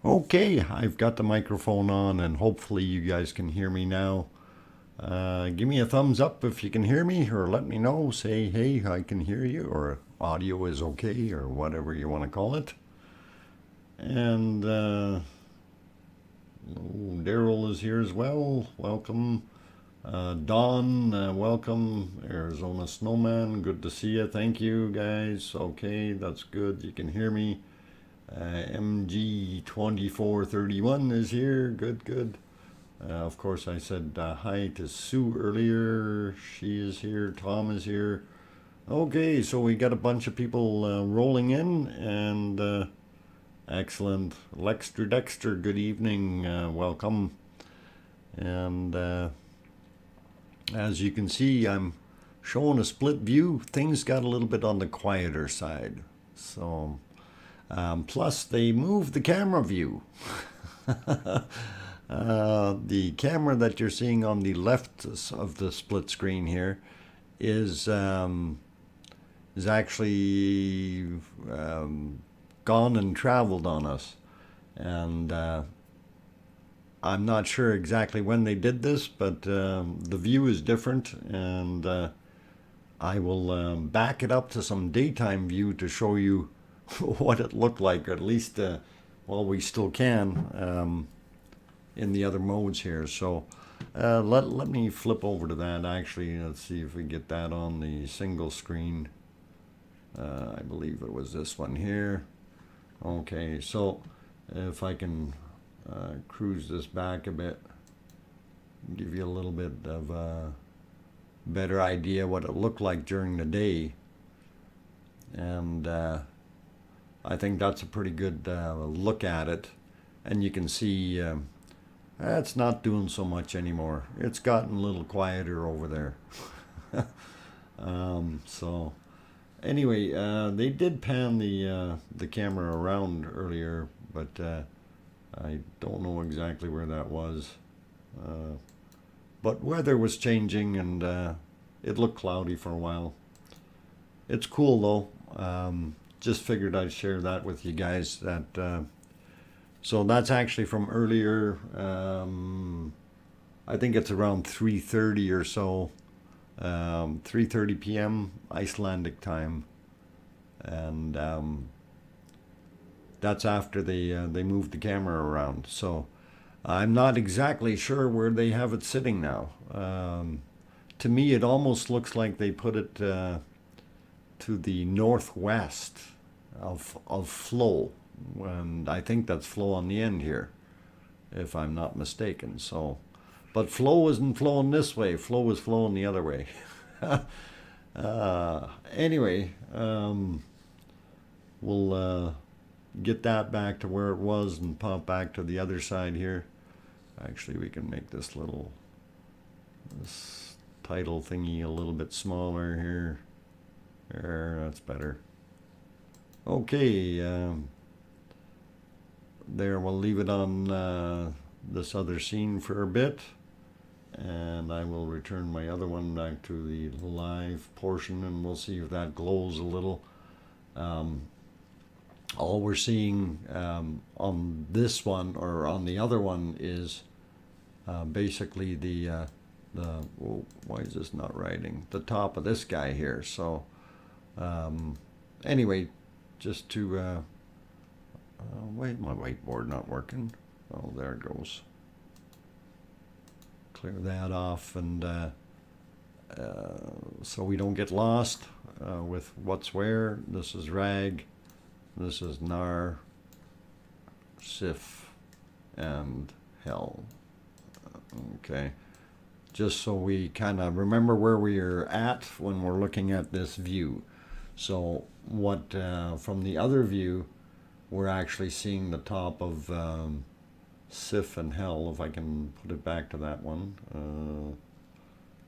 Okay, I've got the microphone on and hopefully you guys can hear me now. Give me a thumbs up if you can hear me, or let me know. Say, hey, I can hear you, or audio is okay, or whatever you want to call it. And Daryl is here as well. Welcome. Don, welcome. Arizona Snowman, good to see you. Thank you, guys. Okay, that's good. You can hear me. MG2431 is here. Good, good. Of course, I said hi to Sue earlier. She is here. Tom is here. Okay, so we got a bunch of people rolling in, and excellent. Lexter Dexter, good evening. Welcome. And as you can see, I'm showing a split view. Things got a little bit on the quieter side. So, plus, they moved the camera view. The camera that you're seeing on the left of the split screen here is actually gone and traveled on us, and I'm not sure exactly when they did this, but the view is different, and I will back it up to some daytime view to show you what it looked like, at least while we still can. In the other modes here. So let me flip over to that. Actually, let's see if we get that on the single screen. I believe it was this one here. Okay, so if I can cruise this back a bit, give you a little bit of a better idea what it looked like during the day. And I think that's a pretty good look at it. And you can see it's not doing so much anymore. It's gotten a little quieter over there. So anyway, they did pan the camera around earlier, but I don't know exactly where that was. But weather was changing, and it looked cloudy for a while. It's cool though. Just figured I'd share that with you guys. So that's actually from earlier. I think it's around 3:30 or so, 3:30 p.m. Icelandic time, and that's after they moved the camera around. So I'm not exactly sure where they have it sitting now. To me, it almost looks like they put it to the northwest of flow. And I think that's flow on the end here, if I'm not mistaken. So, but flow isn't flowing this way. Flow is flowing the other way. Anyway, we'll get that back to where it was and pop back to the other side here. Actually, we can make this title thingy a little bit smaller here. There, that's better. Okay. There, we'll leave it on this other scene for a bit, and I will return my other one back to the live portion, and we'll see if that glows a little. All we're seeing on this one, or on the other one, is basically the why is this not writing? The top of this guy here. So anyway, just to wait, my whiteboard not working. Oh, there it goes. Clear that off, and so we don't get lost with what's where. This is rag, this is nar, sif, and hell. Okay, just so we kind of remember where we are at when we're looking at this view. So what from the other view, we're actually seeing the top of Sif and Hell, if I can put it back to that one.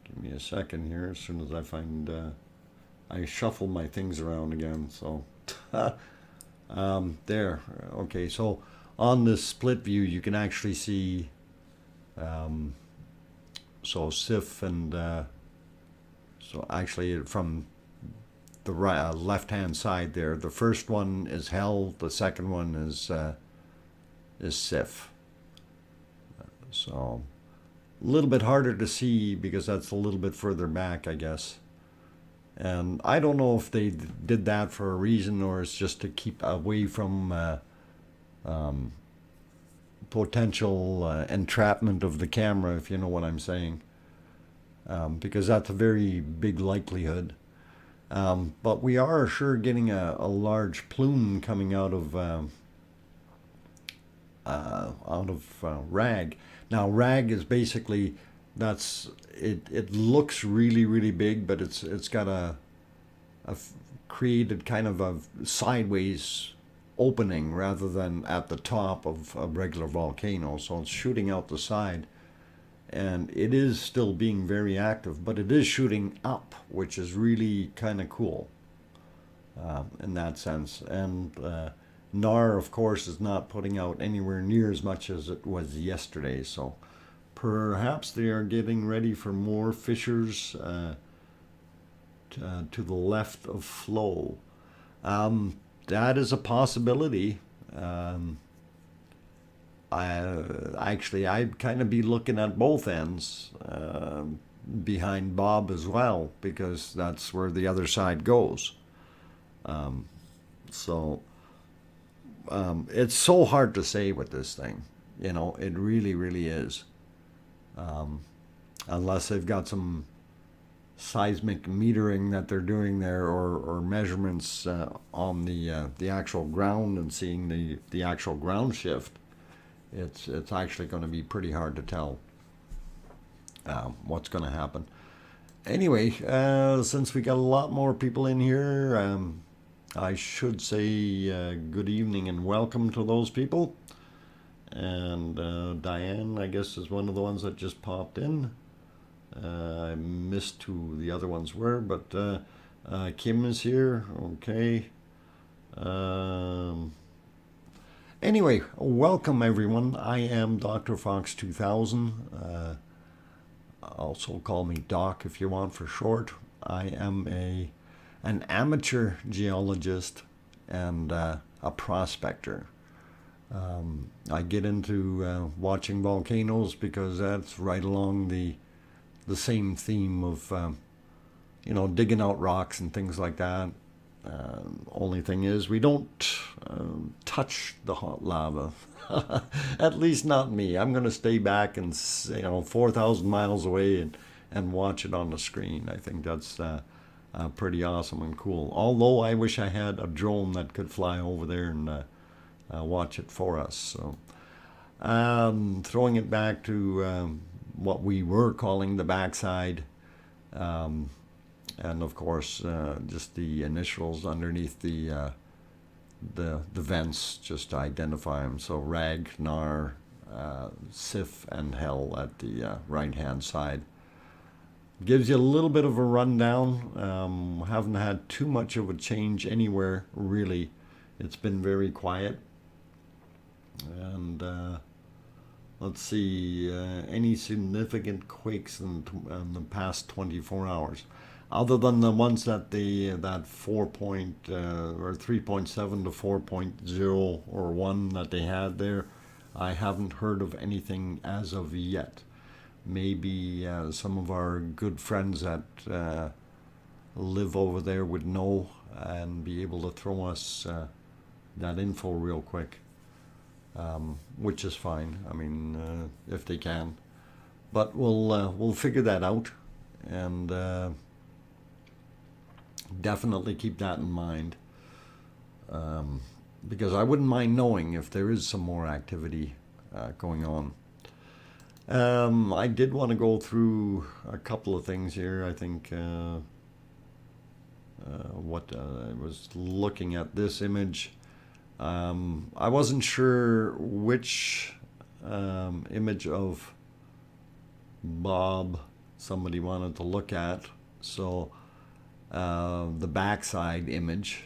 Give me a second here, as soon as I find... I shuffle my things around again, so... there, okay, so on this split view, you can actually see... so Sif and... so actually from the left-hand side there, the first one is Hell, the second one is is Sif. So a little bit harder to see because that's a little bit further back, I guess. And I don't know if they did that for a reason or it's just to keep away from potential entrapment of the camera, if you know what I'm saying. Because that's a very big likelihood. But we are sure getting a large plume coming out of rag. Now rag is basically, that's it looks really, really big, but it's got a created kind of a sideways opening rather than at the top of a regular volcano, so it's shooting out the side, and it is still being very active, but it is shooting up, which is really kind of cool in that sense. And NAR, of course, is not putting out anywhere near as much as it was yesterday, so perhaps they are getting ready for more fissures to the left of flow. That is a possibility. I'd kind of be looking at both ends behind Bob as well, because that's where the other side goes. It's so hard to say with this thing. You know, it really, really is. Unless they've got some seismic metering that they're doing there, or measurements on the actual ground and seeing the actual ground shift, it's actually going to be pretty hard to tell what's going to happen. Anyway, since we got a lot more people in here, I should say good evening and welcome to those people. And Diane, I guess, is one of the ones that just popped in. I missed who the other ones were, but Kim is here. Okay. Anyway, welcome everyone. I am DrFox2000. Also call me Doc if you want for short. I am an amateur geologist and a prospector. I get into watching volcanoes because that's right along the same theme of, digging out rocks and things like that. Only thing is, we don't touch the hot lava. At least not me. I'm going to stay back and 4,000 miles away and watch it on the screen. I think that's pretty awesome and cool. Although I wish I had a drone that could fly over there and watch it for us. So, throwing it back to what we were calling the backside, and of course just the initials underneath the vents, just to identify them. So Rag, Nar, Sif, and Hell at the right hand side. Gives you a little bit of a rundown. Haven't had too much of a change anywhere really. It's been very quiet. And let's see, any significant quakes in the past 24 hours, other than the ones that that 4 point or 3.7 to 4.0 or 1 that they had there. I haven't heard of anything as of yet. Maybe some of our good friends that live over there would know and be able to throw us that info real quick. Which is fine. I mean, if they can, but we'll figure that out, and definitely keep that in mind, because I wouldn't mind knowing if there is some more activity going on. I did want to go through a couple of things here. I think what I was looking at this image. I wasn't sure which image of Bob somebody wanted to look at, so the backside image,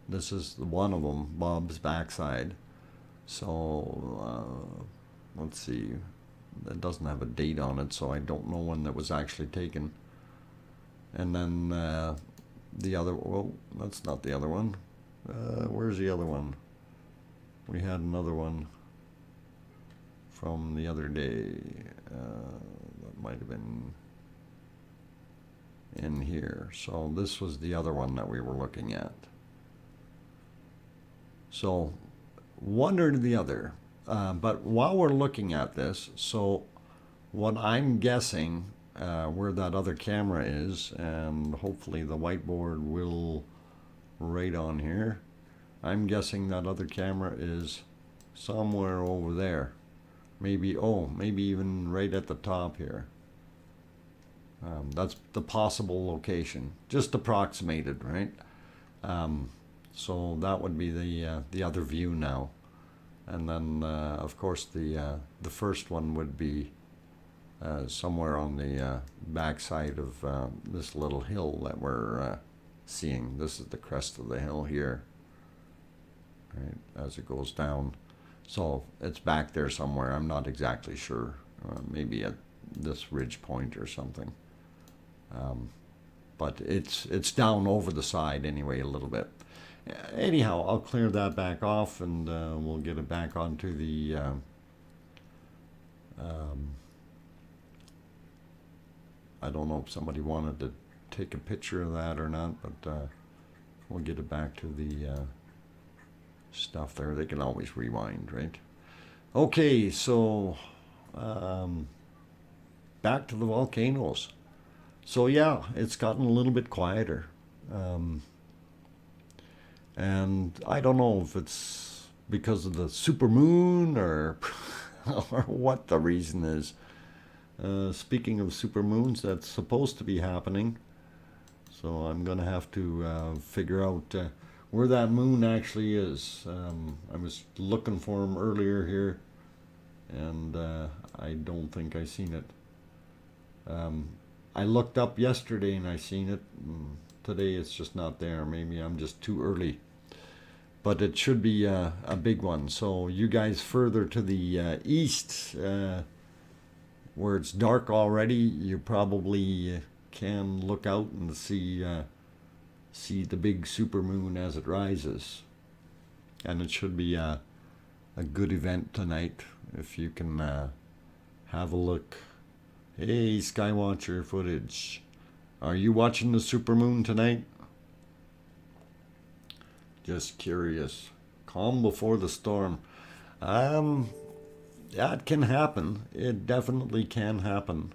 this is one of them, Bob's backside. So let's see, it doesn't have a date on it, so I don't know when that was actually taken. And then the other, well, that's not the other one. Where's the other one? We had another one. from the other day. That might have been in here. So this was the other one that we were looking at. So one or the other. But while we're looking at this, so what I'm guessing where that other camera is, and hopefully the whiteboard will right on here. I'm guessing that other camera is somewhere over there. Maybe, oh, maybe even right at the top here. That's the possible location, just approximated, right? So that would be the other view now. And then, of course, the first one would be somewhere on the backside of this little hill that we're seeing. This is the crest of the hill here, right, as it goes down. So it's back there somewhere. I'm not exactly sure. Maybe at this ridge point or something. But it's down over the side anyway a little bit. Anyhow, I'll clear that back off, and we'll get it back onto the I don't know if somebody wanted to take a picture of that or not, but we'll get it back to the stuff there. They can always rewind, right? Okay, so back to the volcanoes. So yeah, it's gotten a little bit quieter. And I don't know if it's because of the supermoon or or what the reason is. Speaking of supermoons, that's supposed to be happening. So I'm going to have to figure out where that moon actually is. I was looking for him earlier here, and I don't think I seen it. I looked up yesterday and I seen it. Today it's just not there. Maybe I'm just too early. But it should be a big one. So you guys further to the east, where it's dark already, you probably can look out and see the big supermoon as it rises. And it should be a good event tonight if you can have a look. Hey, Skywatcher footage. Are you watching the supermoon tonight? Just curious. Calm before the storm. That can happen. It definitely can happen.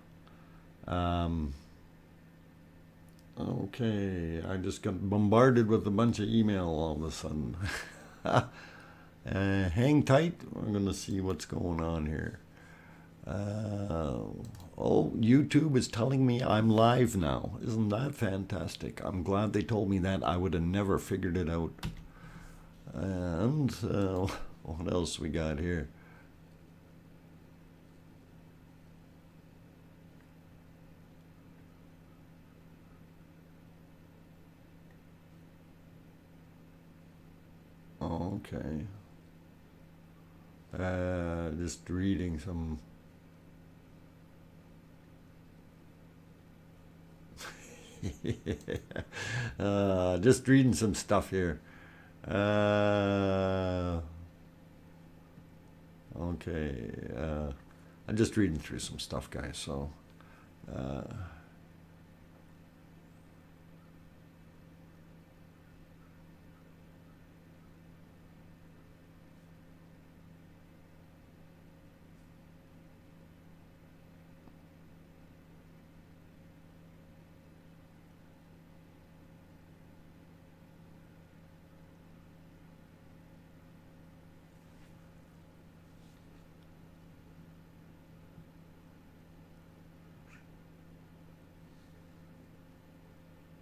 Okay, I just got bombarded with a bunch of email all of a sudden. Hang tight. We're going to see what's going on here. Oh, YouTube is telling me I'm live now. Isn't that fantastic? I'm glad they told me that. I would have never figured it out. And what else we got here? Okay. Just reading some. Just reading some stuff here. Okay. I'm just reading through some stuff, guys. So.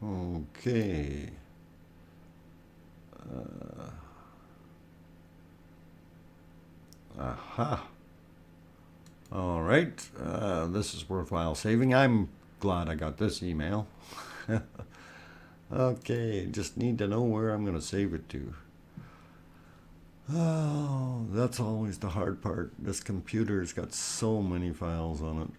Okay. Aha. All right. This is worthwhile saving. I'm glad I got this email. Okay. Just need to know where I'm going to save it to. Oh, that's always the hard part. This computer's got so many files on it.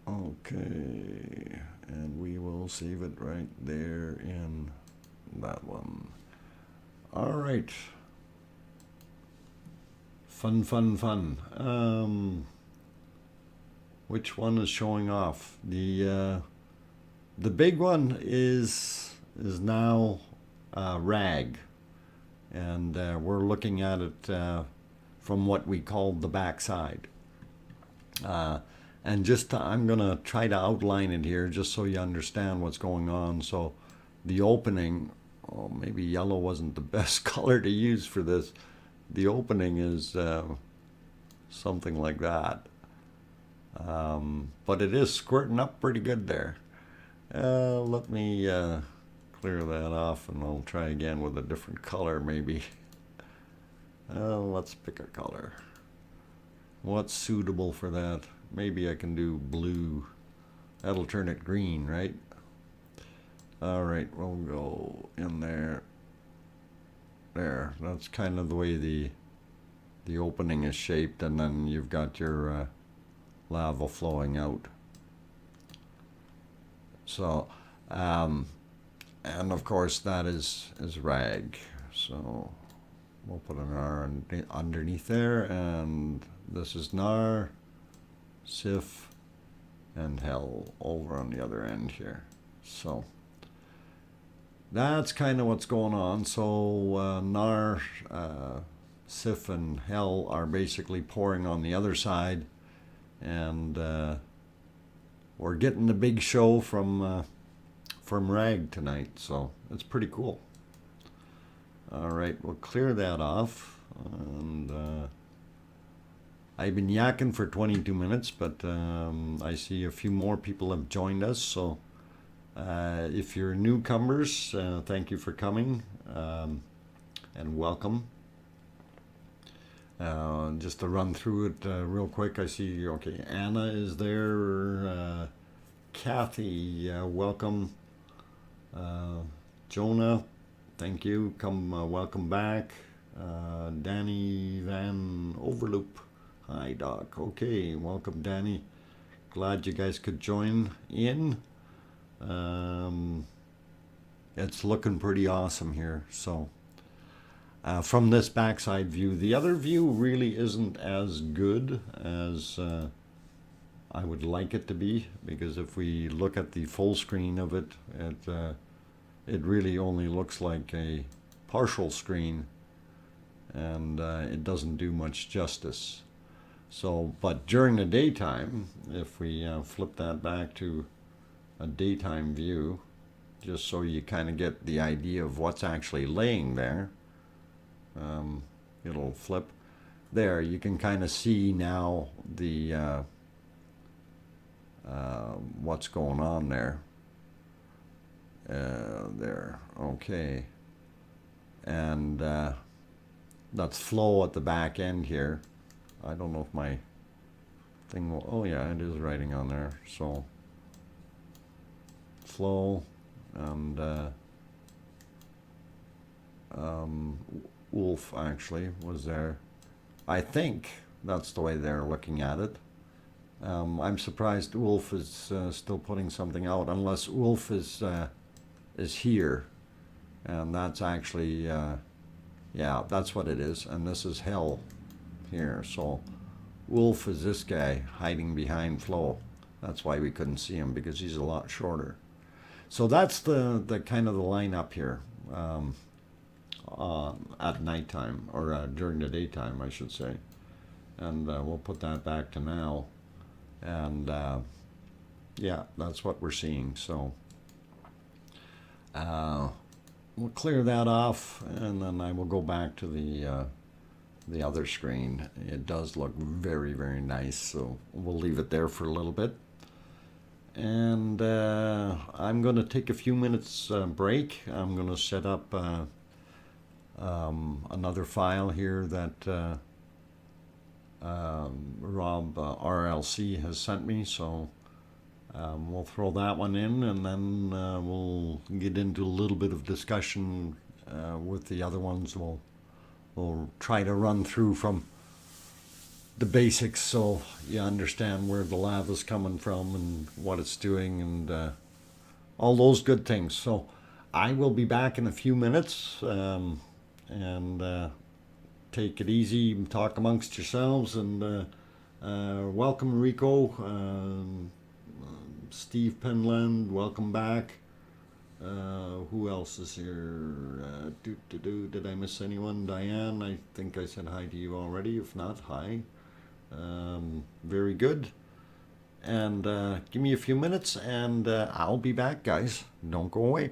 Okay, and we will save it right there in that one. All right. Fun, fun, fun. Which one is showing off? The big one is now rag, and we're looking at it from what we call the backside. And I'm gonna try to outline it here just so you understand what's going on. So the opening, oh, maybe yellow wasn't the best color to use for this. The opening is something like that. But it is squirting up pretty good there. Let me clear that off, and I'll try again with a different color maybe. Let's pick a color. What's suitable for that? Maybe I can do blue. That'll turn it green, right? All right, we'll go in there. There, that's kind of the way the opening is shaped, and then you've got your lava flowing out. So, and of course that is rag. So we'll put an R underneath there, and this is nar, sif, and hell over on the other end here. So that's kind of what's going on. So nar, sif, and hell are basically pouring on the other side, and we're getting the big show from rag tonight. So it's pretty cool. All right, we'll clear that off, and I've been yakking for 22 minutes, but I see a few more people have joined us. So if you're newcomers, thank you for coming, and welcome. Just to run through it real quick, I see, okay, Anna is there, Kathy, welcome, Jonah, thank you, welcome back, Danny Van Overloop, hi Doc, okay, welcome Danny, glad you guys could join in. It's looking pretty awesome here. So from this backside view, the other view really isn't as good as I would like it to be, because if we look at the full screen of it, it really only looks like a partial screen, and it doesn't do much justice. So, but during the daytime, if we flip that back to a daytime view, just so you kind of get the idea of what's actually laying there, it'll flip. There, you can kind of see now the what's going on there. There, okay. And that's flow at the back end here. I don't know if my thing will, oh yeah, it is writing on there. So flow, and Wolf actually was there. I think that's the way they're looking at it. I'm surprised Wolf is still putting something out, unless Wolf is here, and that's actually yeah, that's what it is, and this is hell here. So Wolf is this guy hiding behind Flo. That's why we couldn't see him, because he's a lot shorter. So that's the kind of the lineup here at nighttime, or during the daytime, I should say. And we'll put that back to now. And yeah, that's what we're seeing. So we'll clear that off, and then I will go back to the other screen. It does look very, very nice, so we'll leave it there for a little bit. And I'm going to take a few minutes break. I'm going to set up another file here that Rob RLC has sent me, so we'll throw that one in, and then we'll get into a little bit of discussion with the other ones. We'll try to run through from the basics, so you understand where the lava's coming from and what it's doing, and all those good things. So I will be back in a few minutes, and take it easy, talk amongst yourselves, and welcome Rico, Steve Penland, welcome back. Who else is here? Did I miss anyone? Diane, I think I said hi to you already. If not, hi. Very good. And give me a few minutes, and I'll be back, guys. Don't go away.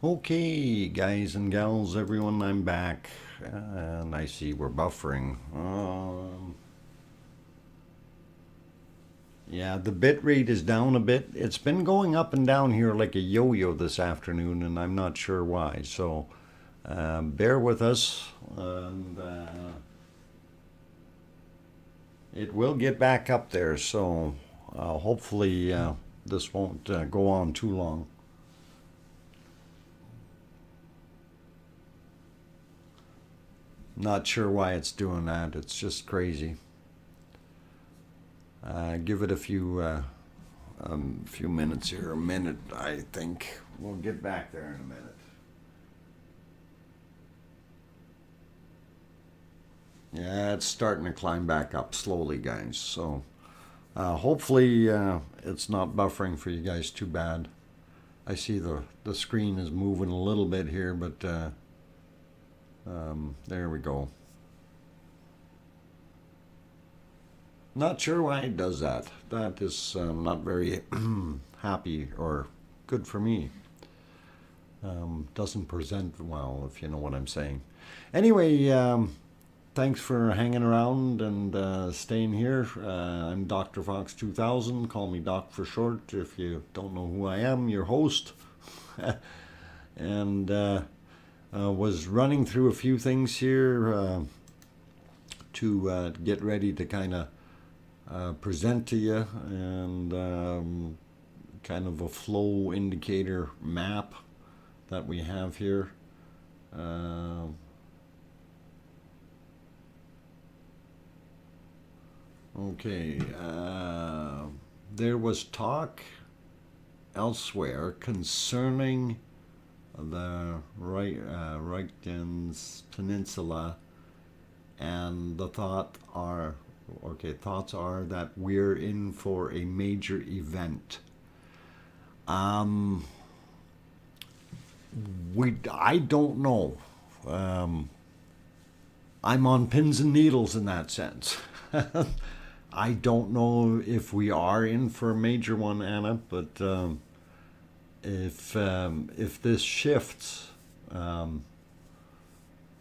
Okay, guys and gals, everyone, I'm back, and I see we're buffering. Yeah, the bit rate is down a bit. It's been going up and down here like a yo-yo this afternoon, and I'm not sure why. So bear with us, and it will get back up there. So hopefully this won't go on too long. Not sure why it's doing that. It's just crazy. Give it a few minutes here. A minute, I think. We'll get back there in a minute. Yeah, it's starting to climb back up slowly, guys. So hopefully it's not buffering for you guys too bad. I see the screen is moving a little bit here, but there we go. Not sure why it does that. That is not very happy or good for me. Doesn't present well, if you know what I'm saying. Anyway, thanks for hanging around and staying here. I'm DrFox2000. Call me Doc for short. If you don't know who I am, your host. And was running through a few things here to get ready to kind of present to you, and kind of a flow indicator map that we have here. Okay, there was talk elsewhere concerning the Reykjanes Peninsula, and the thoughts are that we're in for a major event. I don't know. I'm on pins and needles in that sense. I don't know if we are in for a major one, Anna, but if this shifts,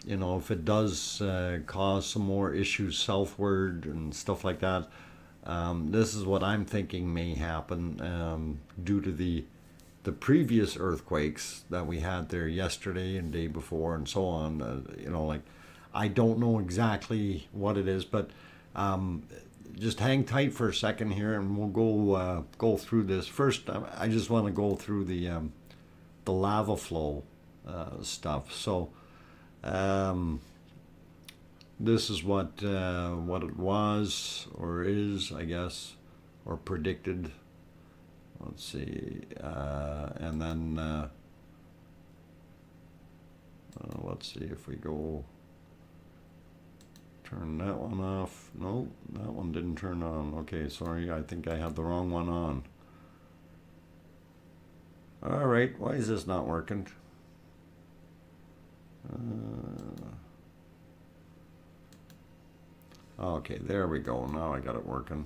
if it does cause some more issues southward and stuff like that, this is what I'm thinking may happen due to the previous earthquakes that we had there yesterday and day before and so on. I don't know exactly what it is, but just hang tight for a second here, and we'll go through this. First, I just want to go through the lava flow stuff. So this is what it was or is, I guess, or predicted. Let's see, and then let's see if we go. Turn that one off. No, that one didn't turn on. Okay, sorry, I think I had the wrong one on. All right, why is this not working? Okay, there we go. Now I got it working.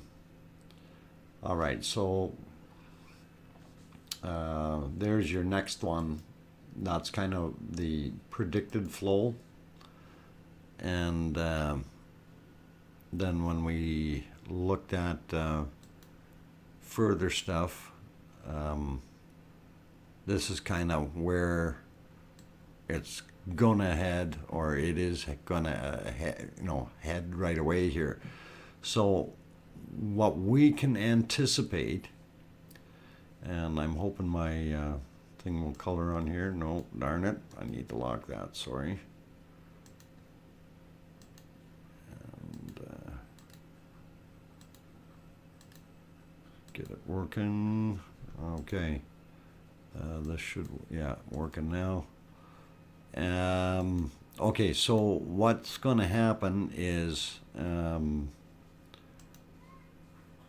All right, so there's your next one. That's kind of the predicted flow. And then when we looked at further stuff, this is kind of where it's gonna head, or it is gonna head right away here. So what we can anticipate, and I'm hoping my thing will color on here. No, darn it, I need to lock that, sorry. Get it working. Okay, this should, yeah, working now. Okay, so what's going to happen is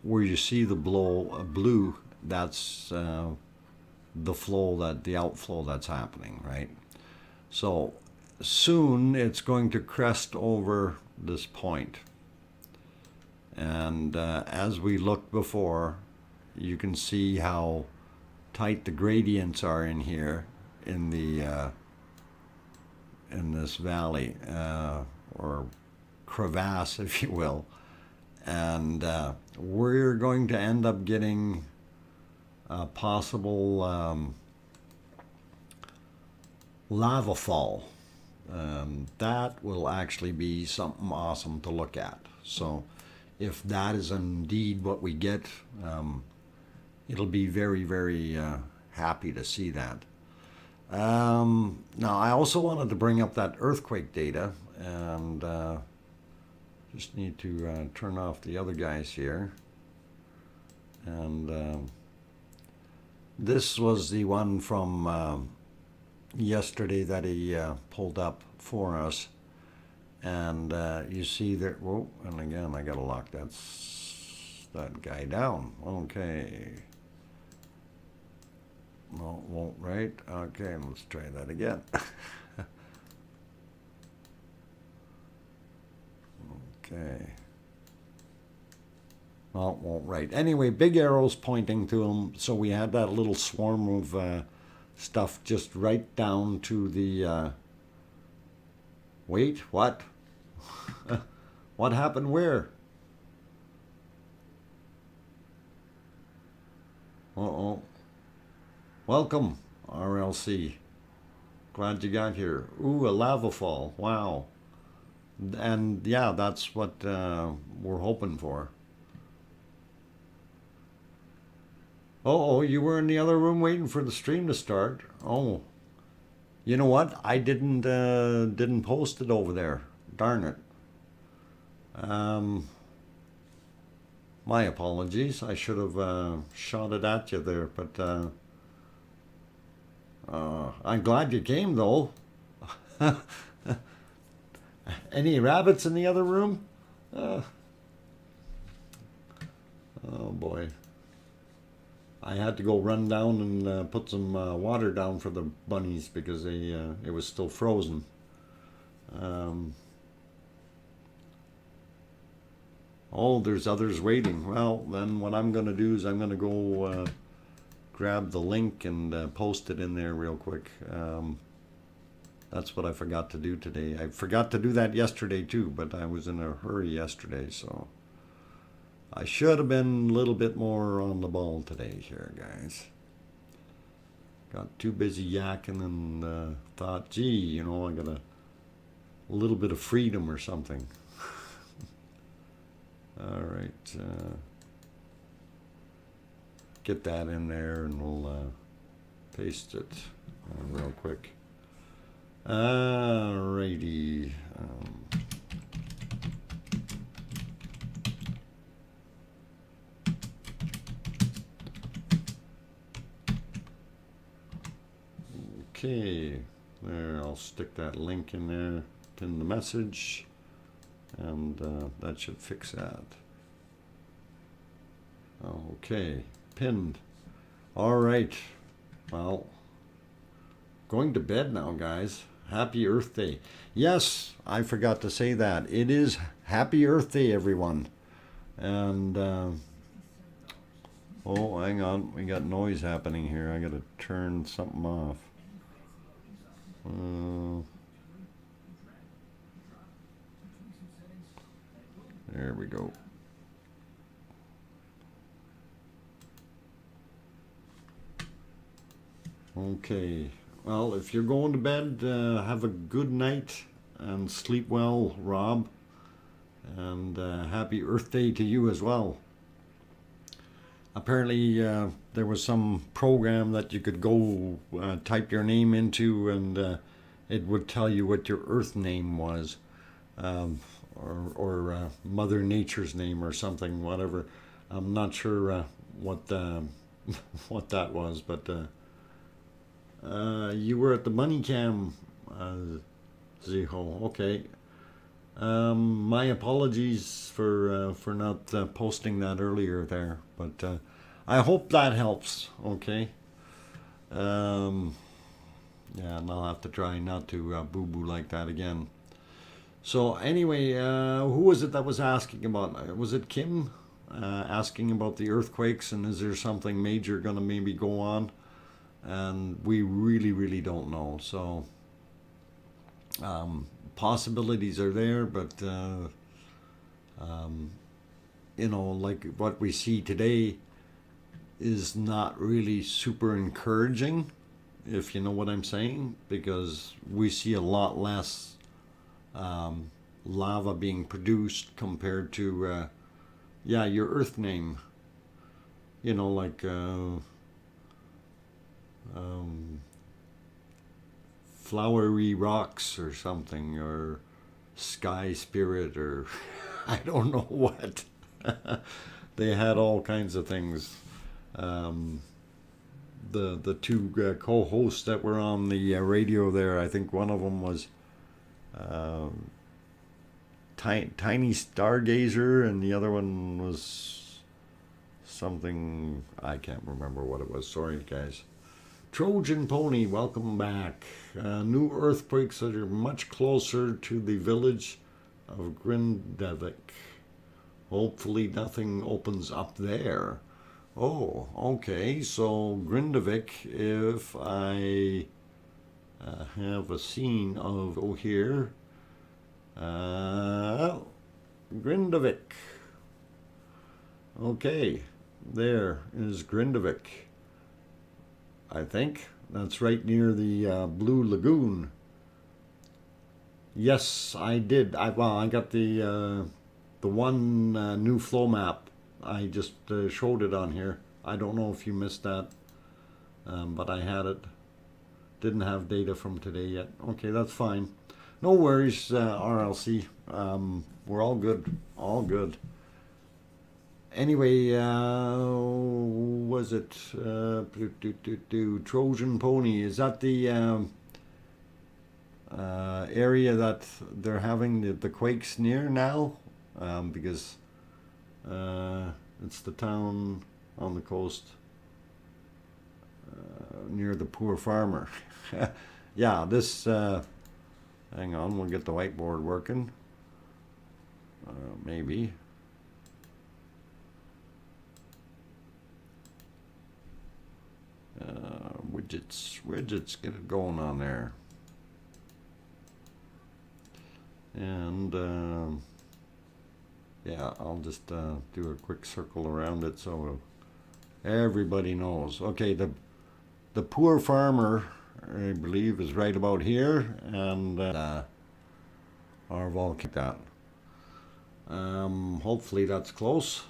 where you see the blue, that's the flow, the outflow that's happening, right? So soon it's going to crest over this point, and as we looked before, you can see how tight the gradients are in here. in the in this valley, or crevasse, if you will, and we're going to end up getting a possible lava fall. That will actually be something awesome to look at. So if that is indeed what we get, it'll be very, very happy to see that. Now, I also wanted to bring up that earthquake data, and just need to turn off the other guys here. And this was the one from yesterday that he pulled up for us. And you see there, whoa, and again, I gotta lock that guy down. Okay. No, won't, right? Okay, let's try that again. Okay. No, it won't, right. Anyway, big arrows pointing to him, so we had that little swarm of stuff just right down to the... Wait, what? What happened where? Uh-oh. Welcome, RLC. Glad you got here. Ooh, a lava fall. Wow. And yeah, that's what we're hoping for. Oh, you were in the other room waiting for the stream to start. Oh. You know what? I didn't post it over there. Darn it. My apologies. I should have shot it at you there, but I'm glad you came though. Any rabbits in the other room? Oh boy. I had to go run down and put some water down for the bunnies because it was still frozen. Oh, there's others waiting. Well, then what I'm going to do is I'm going to go grab the link and post it in there real quick. That's what I forgot to do today. I forgot to do that yesterday too, but I was in a hurry yesterday, so I should have been a little bit more on the ball today here, guys. Got too busy yakking and thought, gee, you know, I got a little bit of freedom or something. All right. Get that in there and we'll paste it real quick. Alrighty. Okay, there, I'll stick that link in there, pin the message, and that should fix that. Okay, pinned. All right, well, going to bed now, guys. Happy Earth Day. Yes, I forgot to say that. It is Happy Earth Day, everyone. And, oh, hang on. We got noise happening here. I got to turn something off. There we go. Okay. Well, if you're going to bed, have a good night and sleep well, Rob. And happy Earth Day to you as well. Apparently, there was some program that you could go type your name into, and it would tell you what your Earth name was, or Mother Nature's name or something, whatever. I'm not sure what what that was, but you were at the Money Cam, Ziho. Okay. My apologies for not posting that earlier there, but I hope that helps. Okay. Yeah, and I'll have to try not to boo-boo like that again. So anyway, who was it that was asking about? Was it Kim asking about the earthquakes and is there something major going to maybe go on? and we really don't know. So possibilities are there, but you know, like what we see today is not really super encouraging, if you know what I'm saying, because we see a lot less lava being produced compared to yeah, your Earth name, you know, like flowery rocks or something, or sky spirit, or I don't know what. They had all kinds of things. The two co-hosts that were on the radio there, I think one of them was Tiny Stargazer, and the other one was something, I can't remember what it was. Sorry, guys. Trojan Pony, welcome back. New earthquakes that are much closer to the village of Grindavik. Hopefully nothing opens up there. Oh, okay. So Grindavik, if I have a scene of here, Grindavik. Okay, there is Grindavik. I think that's right near the Blue Lagoon. Yes, I did. I got the one new flow map. I just showed it on here. I don't know if you missed that, but I had it. Didn't have data from today yet. Okay, that's fine. No worries, RLC. We're all good. All good. Anyway, was it Trojan Pony? Is that the area that they're having the quakes near now? Because it's the town on the coast near the poor farmer. Yeah, this, hang on, we'll get the whiteboard working. Maybe. Widgets, get it going on there. And yeah, I'll just do a quick circle around it so everybody knows. Okay, the poor farmer, I believe, is right about here, and our volcano. Hopefully that's close.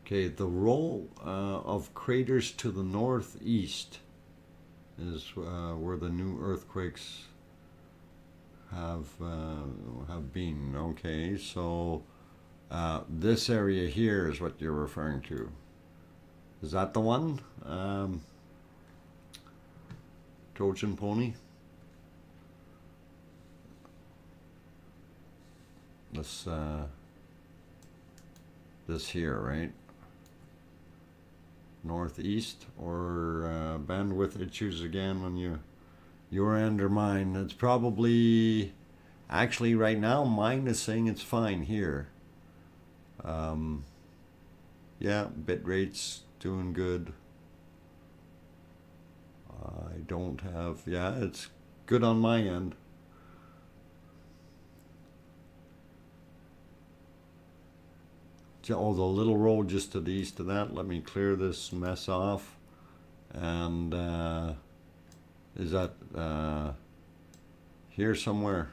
Okay, the row of craters to the northeast is where the new earthquakes have been. Okay, so this area here is what you're referring to. Is that the one? Trojan Pony? This here, right? Northeast, or bandwidth issues again on your end or mine? It's probably, actually right now mine is saying it's fine here. Yeah, bit rate's doing good. I don't have, yeah, it's good on my end. Oh, the little road just to the east of that. Let me clear this mess off. And is that here somewhere?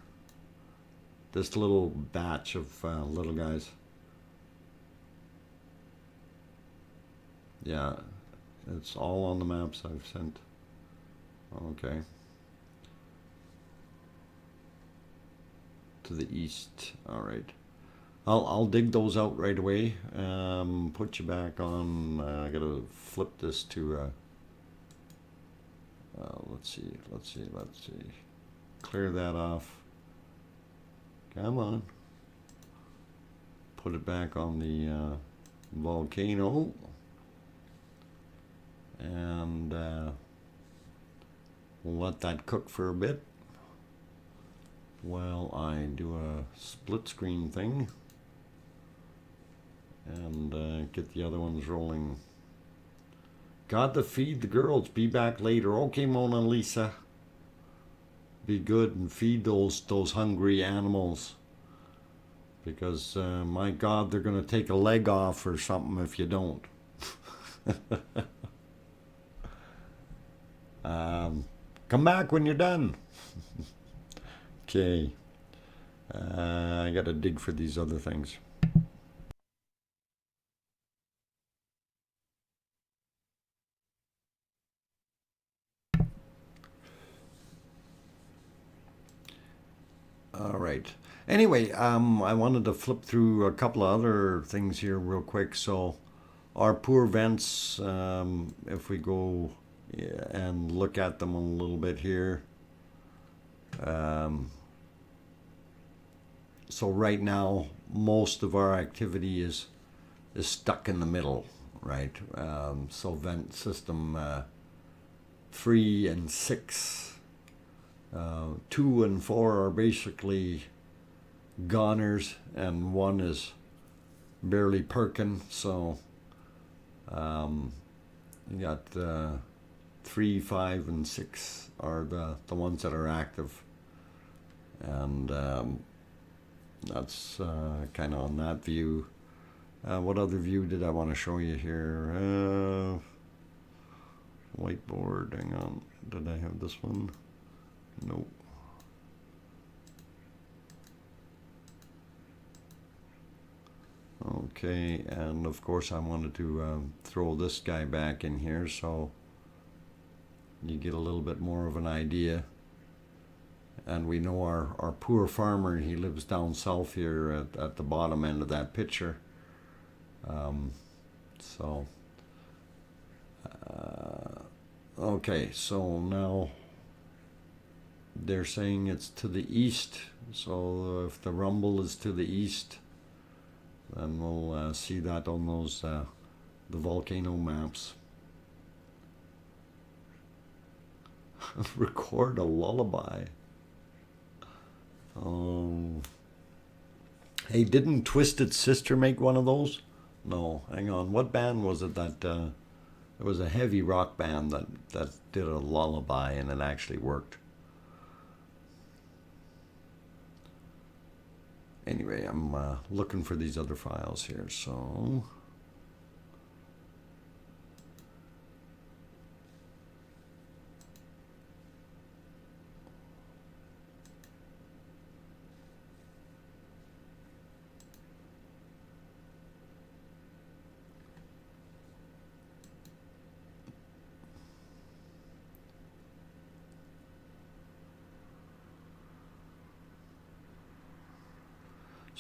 This little batch of little guys. Yeah, it's all on the maps I've sent. Okay. To the east. All right. I'll dig those out right away. Put you back on. I gotta flip this to. Let's see. Clear that off. Come on. Put it back on the volcano. And we'll let that cook for a bit. while I do a split screen thing and get the other ones rolling. Got to feed the girls. Be back later. Okay, Mona Lisa. Be good and feed those hungry animals. Because, my God, they're going to take a leg off or something if you don't. Come back when you're done. Okay. I got to dig for these other things. All right. Anyway, I wanted to flip through a couple of other things here real quick. So, our poor vents, if we go and look at them a little bit here. So right now, most of our activity is stuck in the middle, right? So vent system 3 and 6. 2 and 4 are basically goners, and 1 is barely perking. So you got 3, 5, and 6 are the ones that are active, and that's kind of on that view. What other view did I want to show you here? Whiteboard. Hang on. Did I have this one? Nope. Okay, and of course I wanted to throw this guy back in here so you get a little bit more of an idea. And we know our poor farmer, he lives down south here at the bottom end of that picture. Okay, so now they're saying it's to the east. So if the rumble is to the east, then we'll see that on those the volcano maps. Record a lullaby. Hey, didn't Twisted Sister make one of those? No, hang on. What band was it that it was a heavy rock band that did a lullaby, and it actually worked. Anyway, I'm looking for these other files here, so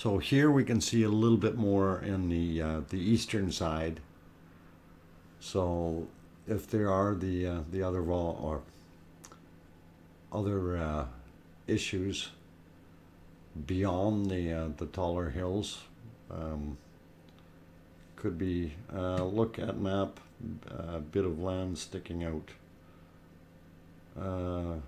So here we can see a little bit more in the eastern side. So if there are the other issues beyond the taller hills, could be look at map, a bit of land sticking out. The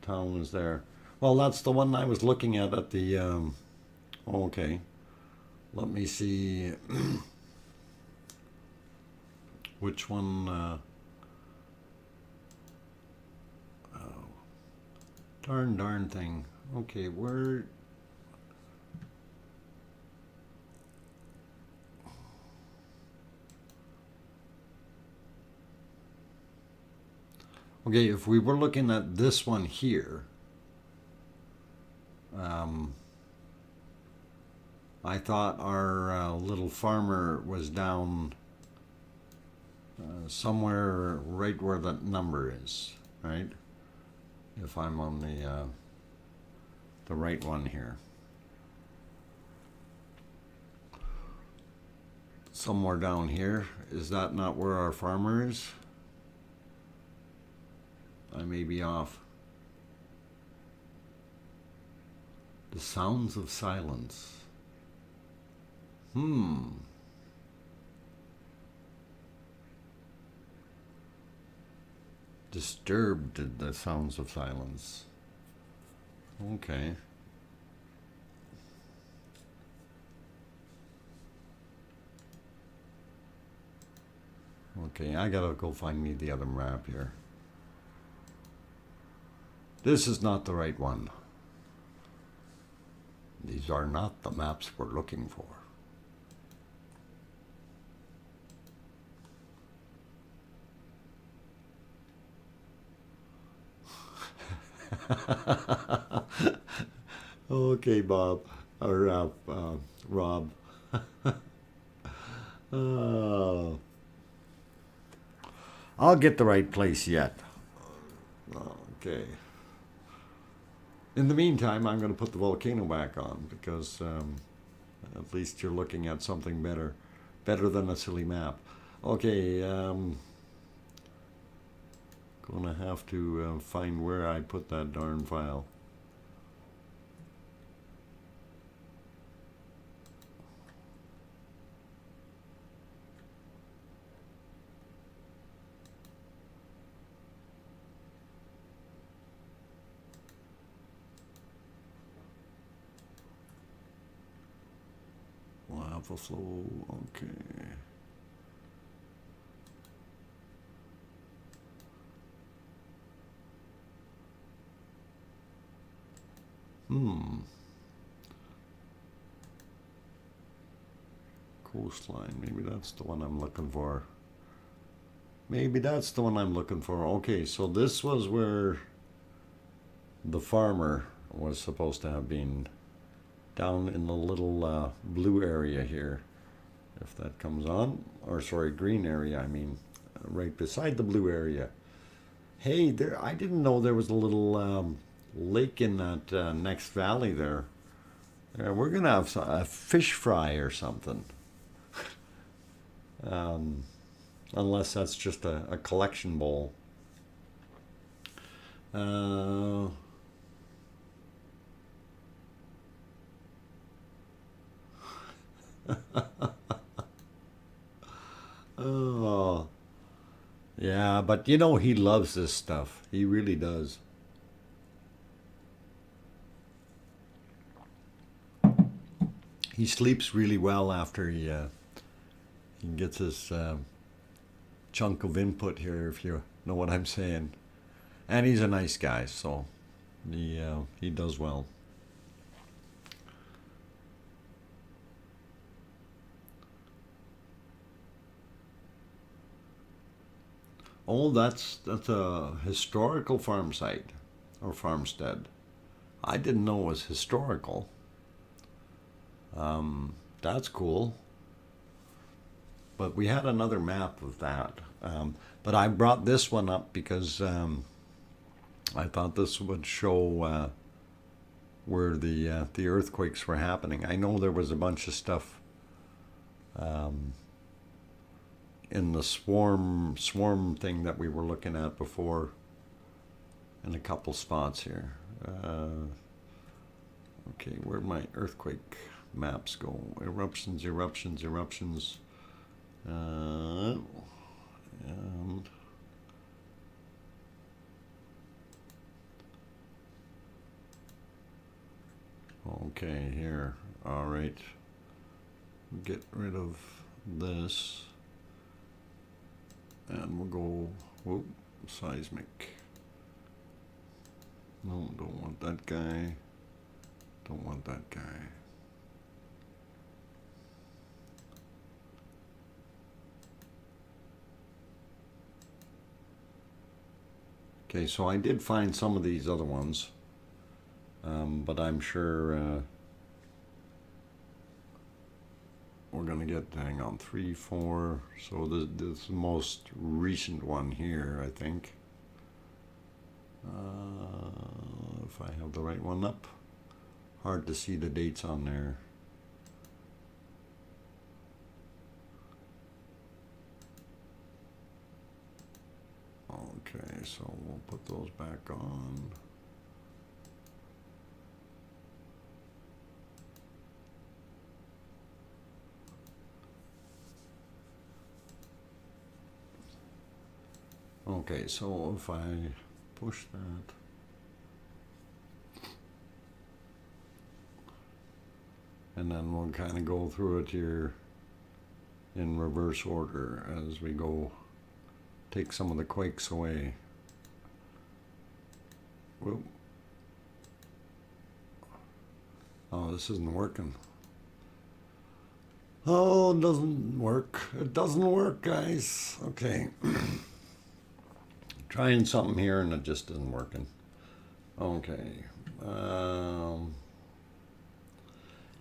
town is there. Well, that's the one I was looking at the, okay, let me see which one, oh, darn thing. Okay, where, okay, if we were looking at this one here, I thought our little farmer was down somewhere right where that number is, right? If I'm on the right one here. Somewhere down here. Is that not where our farmer is? I may be off. The sounds of silence. Disturbed the sounds of silence. Okay. Okay, I gotta go find me the other map here. This is not the right one. These are not the maps we're looking for. Okay, Bob. Or Rob. I'll get the right place yet. Okay. In the meantime, I'm going to put the volcano back on because at least you're looking at something better than a silly map. Okay, gonna have to find where I put that darn file. Lava flow, okay. Coastline, maybe that's the one I'm looking for. Maybe that's the one I'm looking for. Okay, so this was where the farmer was supposed to have been, down in the little blue area here, if that comes on, or sorry, green area, I mean, right beside the blue area. Hey, there, I didn't know there was a little lake in that next valley there. We're gonna have a fish fry or something. Unless that's just a collection bowl. Oh, yeah, but you know he loves this stuff. He really does. He sleeps really well after he gets his chunk of input here, if you know what I'm saying. And he's a nice guy, so he does well. Oh, that's a historical farm site or farmstead. I didn't know it was historical. That's cool. But we had another map of that. But I brought this one up because I thought this would show where the earthquakes were happening. I know there was a bunch of stuff in the swarm thing that we were looking at before in a couple spots here. Okay, where'd my earthquake maps go? Eruptions. And okay, here. All right. Get rid of this. And we'll go, whoop, seismic. No, don't want that guy. Don't want that guy. Okay, so I did find some of these other ones, but I'm sure we're going to get, hang on, 3, 4. So this is the most recent one here, I think. If I have the right one up. Hard to see the dates on there. Okay, so we'll put those back on. Okay, so if I push that, and then we'll kind of go through it here in reverse order as we go. Take some of the quakes away. Whoop. Oh, this isn't working. Oh, it doesn't work. It doesn't work, guys. Okay. Trying something here and it just isn't working. Okay.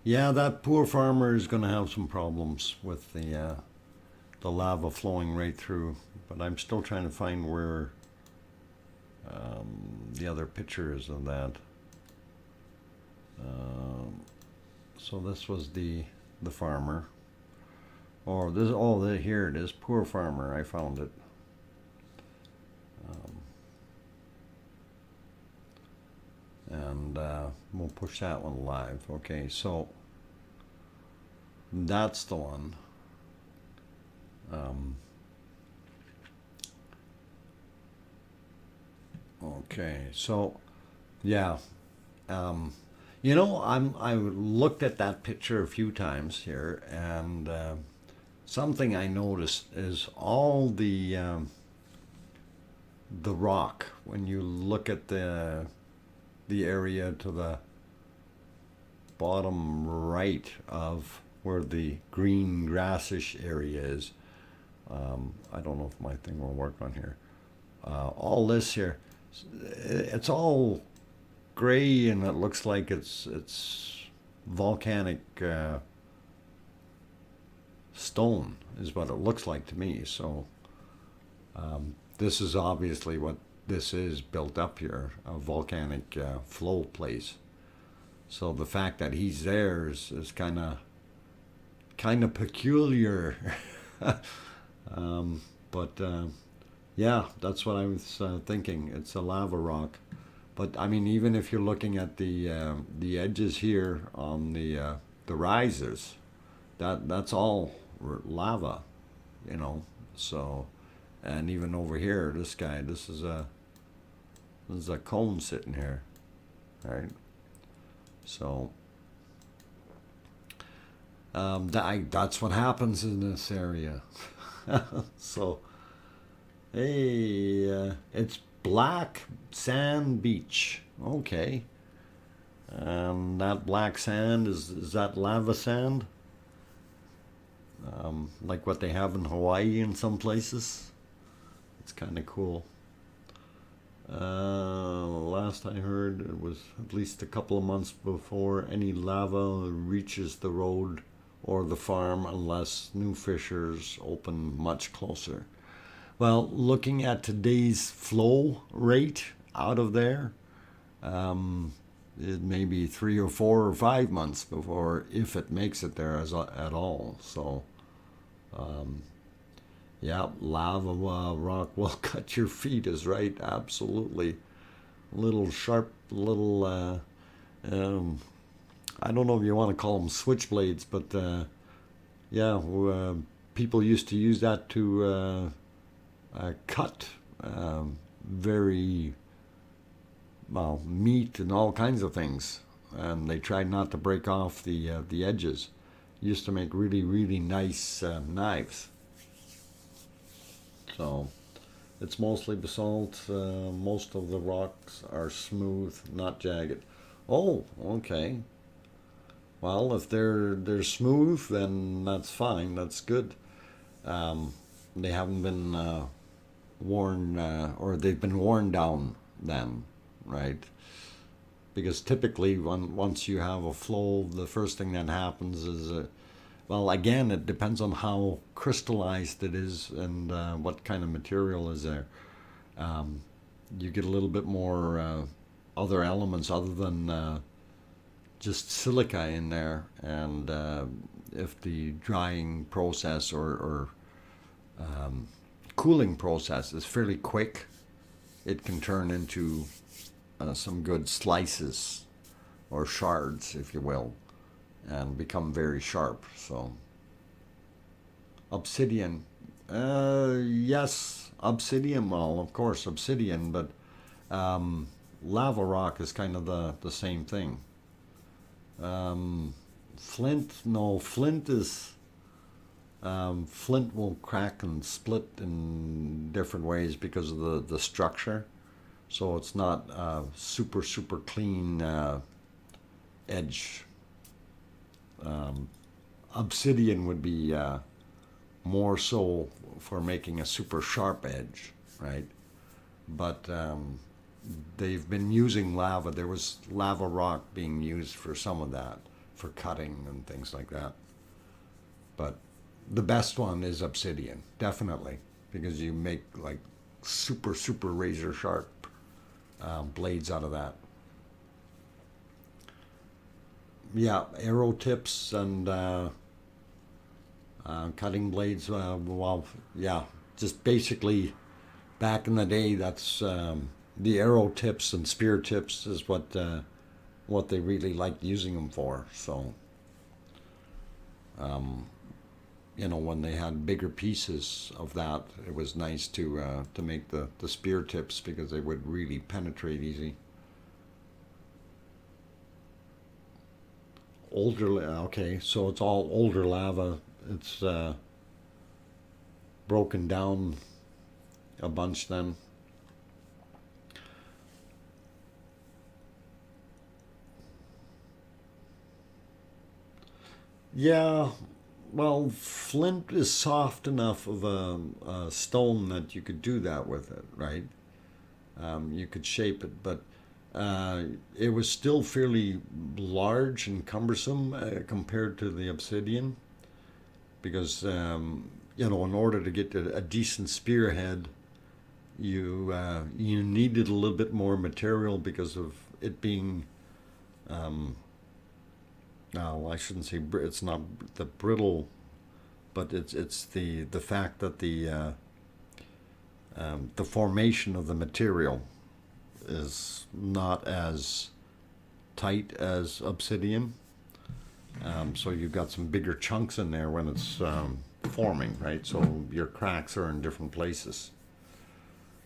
Yeah, that poor farmer is going to have some problems with the lava flowing right through. But I'm still trying to find where the other picture is of that. So this was the farmer. Or this, oh, here it is. Poor farmer. I found it. And we'll push that one live. Okay, so that's the one. Okay, so yeah, you know, I looked at that picture a few times here, and something I noticed is all the rock. When you look at the area to the bottom right of where the green grassish area is, I don't know if my thing will work on here. All this here, it's all gray, and it looks like it's volcanic stone is what it looks like to me. So this is obviously what this is built up here, a volcanic flow place. So the fact that he's there is kind of peculiar. But yeah, that's what I was thinking. It's a lava rock. But I mean, even if you're looking at the edges here on the risers, that's all lava, you know. So, and even over here, this guy, this is a cone sitting here, right? So that's what happens in this area. So, hey, it's black sand beach. Okay. And that black sand, is that lava sand? Like what they have in Hawaii in some places. It's kind of cool. Last I heard, it was at least a couple of months before any lava reaches the road or the farm unless new fissures open much closer. Well, looking at today's flow rate out of there, it may be 3 or 4 or 5 months before, if it makes it there at all. So, yeah, lava rock will cut your feet is right, absolutely. Little sharp, little, I don't know if you want to call them switchblades, but yeah, people used to use that to cut very, well, meat and all kinds of things, and they tried not to break off the edges. Used to make really, really nice knives. So it's mostly basalt. Most of the rocks are smooth, not jagged. Oh, okay. Well, if they're smooth, then that's fine. That's good. They haven't been worn, or they've been worn down then, right? Because typically, once you have a flow, the first thing that happens is, well, again, it depends on how crystallized it is and what kind of material is there. You get a little bit more other elements other than just silica in there, and if the drying process or cooling process is fairly quick, it can turn into some good slices or shards, if you will, and become very sharp. So obsidian, yes, obsidian, well, of course obsidian, but lava rock is kind of the same thing. Flint, no, flint is flint will crack and split in different ways because of the structure. So it's not super super clean edge. Obsidian would be more so for making a super sharp edge, right? But they've been using lava. There was lava rock being used for some of that, for cutting and things like that. But the best one is obsidian, definitely, because you make like super super razor sharp blades out of that. Yeah, arrow tips and cutting blades. Well, yeah, just basically back in the day, that's the arrow tips and spear tips is what they really liked using them for. So, you know, when they had bigger pieces of that, it was nice to make the spear tips because they would really penetrate easy. Okay, so it's all older lava. It's broken down a bunch then. Yeah, well, flint is soft enough of a stone that you could do that with it, right? You could shape it, but uh, it was still fairly large and cumbersome compared to the obsidian because, you know, in order to get a decent spearhead, you needed a little bit more material because of it being no, I shouldn't say it's not the brittle, but it's the fact that the formation of the material is not as tight as obsidian. So you've got some bigger chunks in there when it's forming, right? So your cracks are in different places.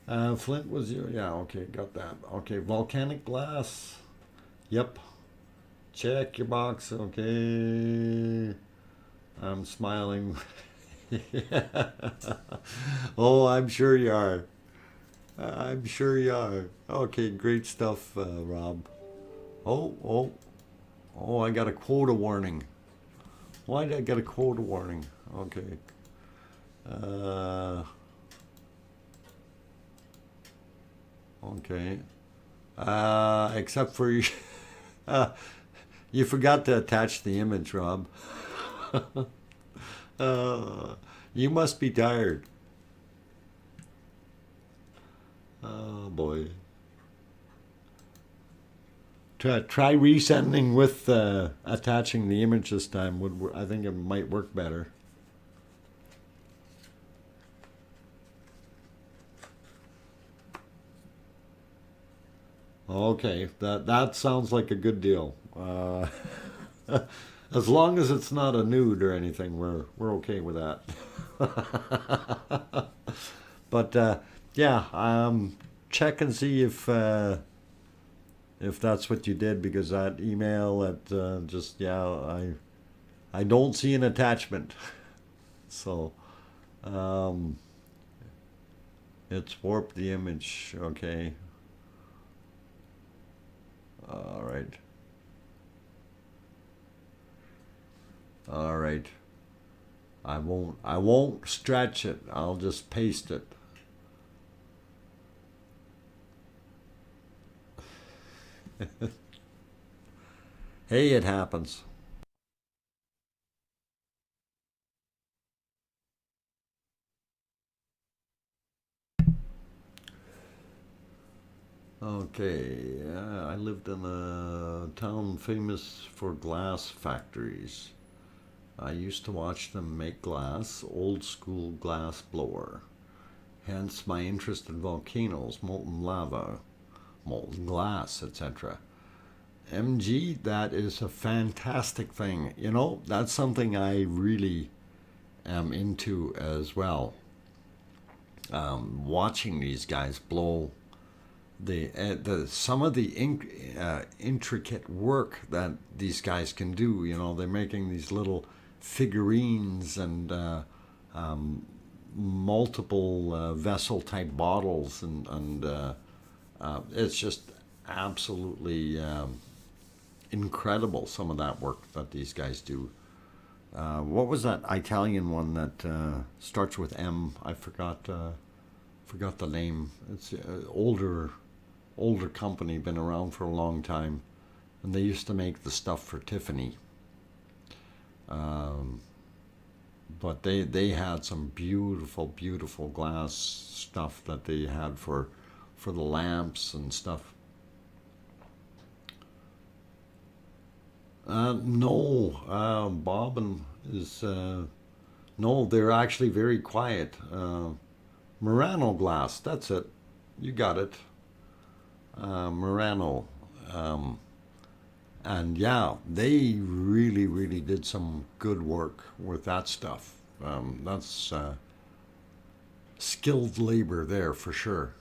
Flint was your, yeah, okay, got that. Okay, volcanic glass. Yep. Check your box, okay. I'm smiling. Oh, I'm sure you are. I'm sure you are. Okay, great stuff, Rob. Oh, oh, oh, I got a quota warning. Why did I get a quota warning? Okay. Uh, okay. Except for you. uh, you forgot to attach the image, Rob. uh, you must be tired. Oh boy. Try resending with attaching the image this time. I think it might work better. Okay, that sounds like a good deal. As long as it's not a nude or anything, we're okay with that. But yeah, check and see if that's what you did because that email at just yeah I don't see an attachment. So um, it's warped the image. Okay. All right. All right. I won't stretch it. I'll just paste it. Hey, it happens. Okay, I lived in a town famous for glass factories. I used to watch them make glass, old school glass blower. Hence my interest in volcanoes, molten lava, molten glass, etc. MG, that is a fantastic thing. You know, that's something I really am into as well. Watching these guys blow the some of the intricate work that these guys can do. You know, they're making these little figurines and multiple vessel type bottles, and it's just absolutely incredible, some of that work that these guys do. What was that Italian one that starts with M? I forgot the name. It's older company, been around for a long time, and they used to make the stuff for Tiffany. But they had some beautiful glass stuff that they had for the lamps and stuff. No, Bobbin is no. They're actually very quiet. Murano glass. That's it. You got it. Murano. And yeah, they really did some good work with that stuff. That's skilled labor there for sure.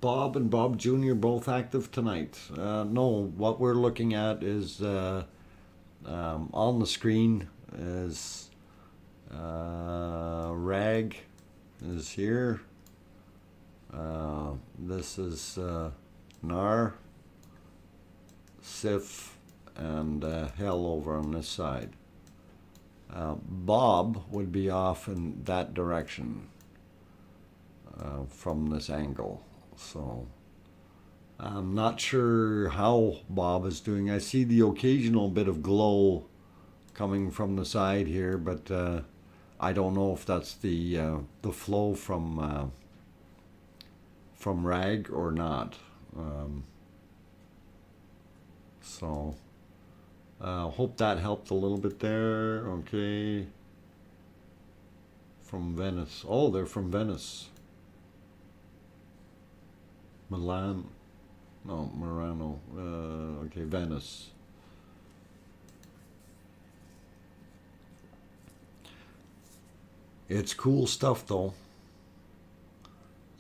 Bob and Bob Jr. both active tonight. No, what we're looking at is on the screen is Rag is here. This is Nar, Sif, and Hell over on this side. Bob would be off in that direction from this angle. So I'm not sure how Bob is doing. I see the occasional bit of glow coming from the side here, but I don't know if that's the flow from Rag or not. So hope that helped a little bit there. Okay. From Venice. Oh, they're from Venice. Milan. No, Murano. Okay, Venice. It's cool stuff, though.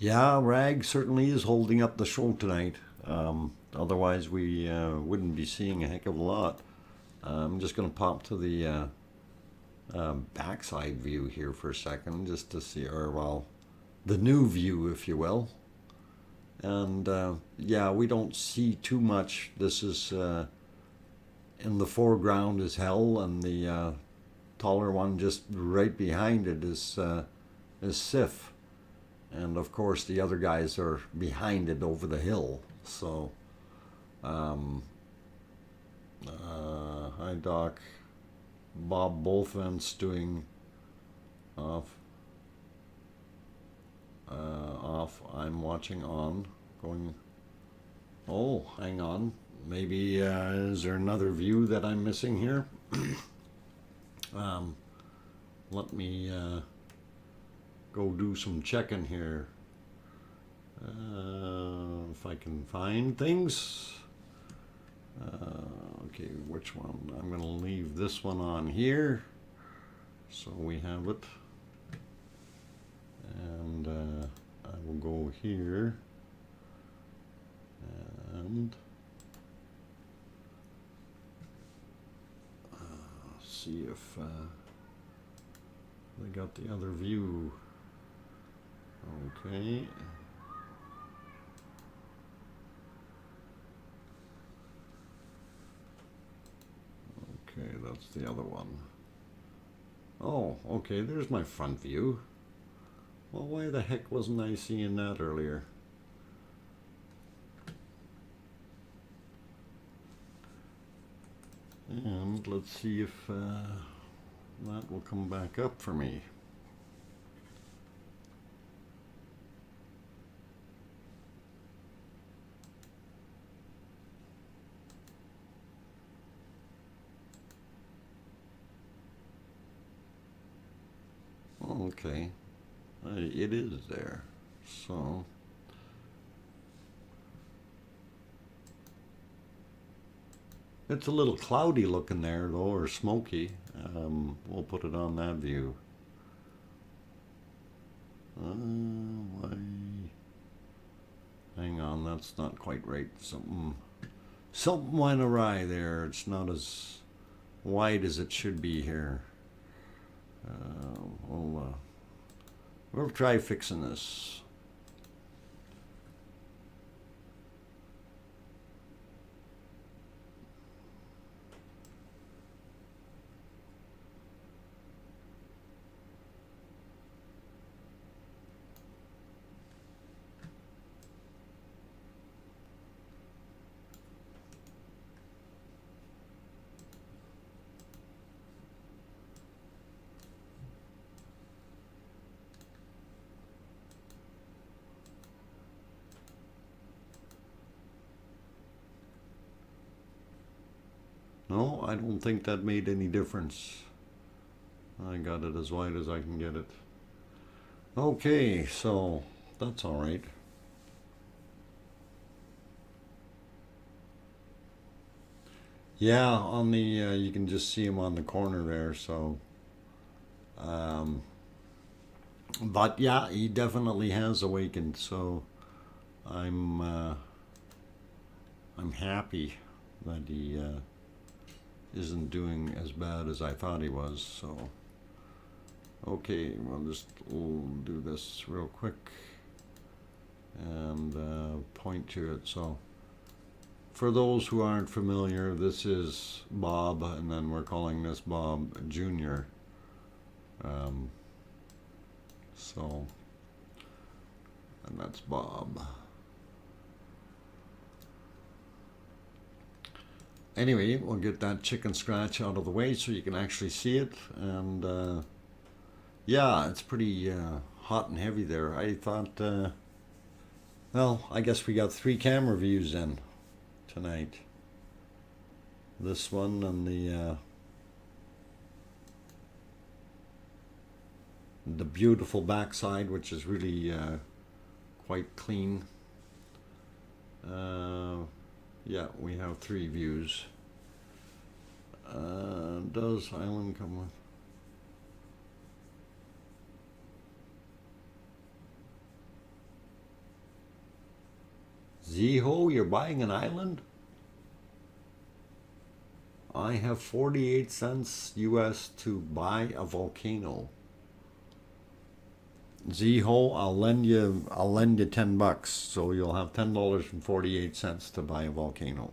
Yeah, Rag certainly is holding up the show tonight. Otherwise, we wouldn't be seeing a heck of a lot. I'm just going to pop to the backside view here for a second, just to see, or well, the new view, if you will. And yeah, we don't see too much. This is in the foreground is Hell, and the taller one just right behind it is Sif. And of course, the other guys are behind it over the hill. So, hi Doc, Bob Bolfent's doing off. Off. I'm watching on. Going. Oh, hang on. Maybe is there another view that I'm missing here? Let me go do some checking here. If I can find things. Okay, which one? I'm going to leave this one on here, so we have it. And I will go here and see if they got the other view. Okay. Okay, that's the other one. Oh, okay, there's my front view. Well, why the heck wasn't I seeing that earlier? And let's see if that will come back up for me. Okay. It is there, so it's a little cloudy looking there though, or smoky. We'll put it on that view. Why? hang on, that's not quite right. Something went awry there. It's not as wide as it should be here. We'll try fixing this. No, I don't think that made any difference. I got it as wide as I can get it. Okay, so that's all right. Yeah, on the you can just see him on the corner there. So, but yeah, he definitely has awakened. So, I'm happy that he isn't doing as bad as I thought he was. So, okay, we'll do this real quick and point to it. So, for those who aren't familiar, this is Bob, and then we're calling this Bob Jr. So, and that's Bob. Anyway, we'll get that chicken scratch out of the way so you can actually see it. And yeah, it's pretty hot and heavy there. I thought, well, I guess we got 3 camera views in tonight. This one and the beautiful backside, which is really quite clean. Yeah, we have 3 views. Does Island come with? Zeho, you're buying an island? I have 48 cents US to buy a volcano. Zeho, I'll lend you $10, so you'll have $10.48 to buy a volcano.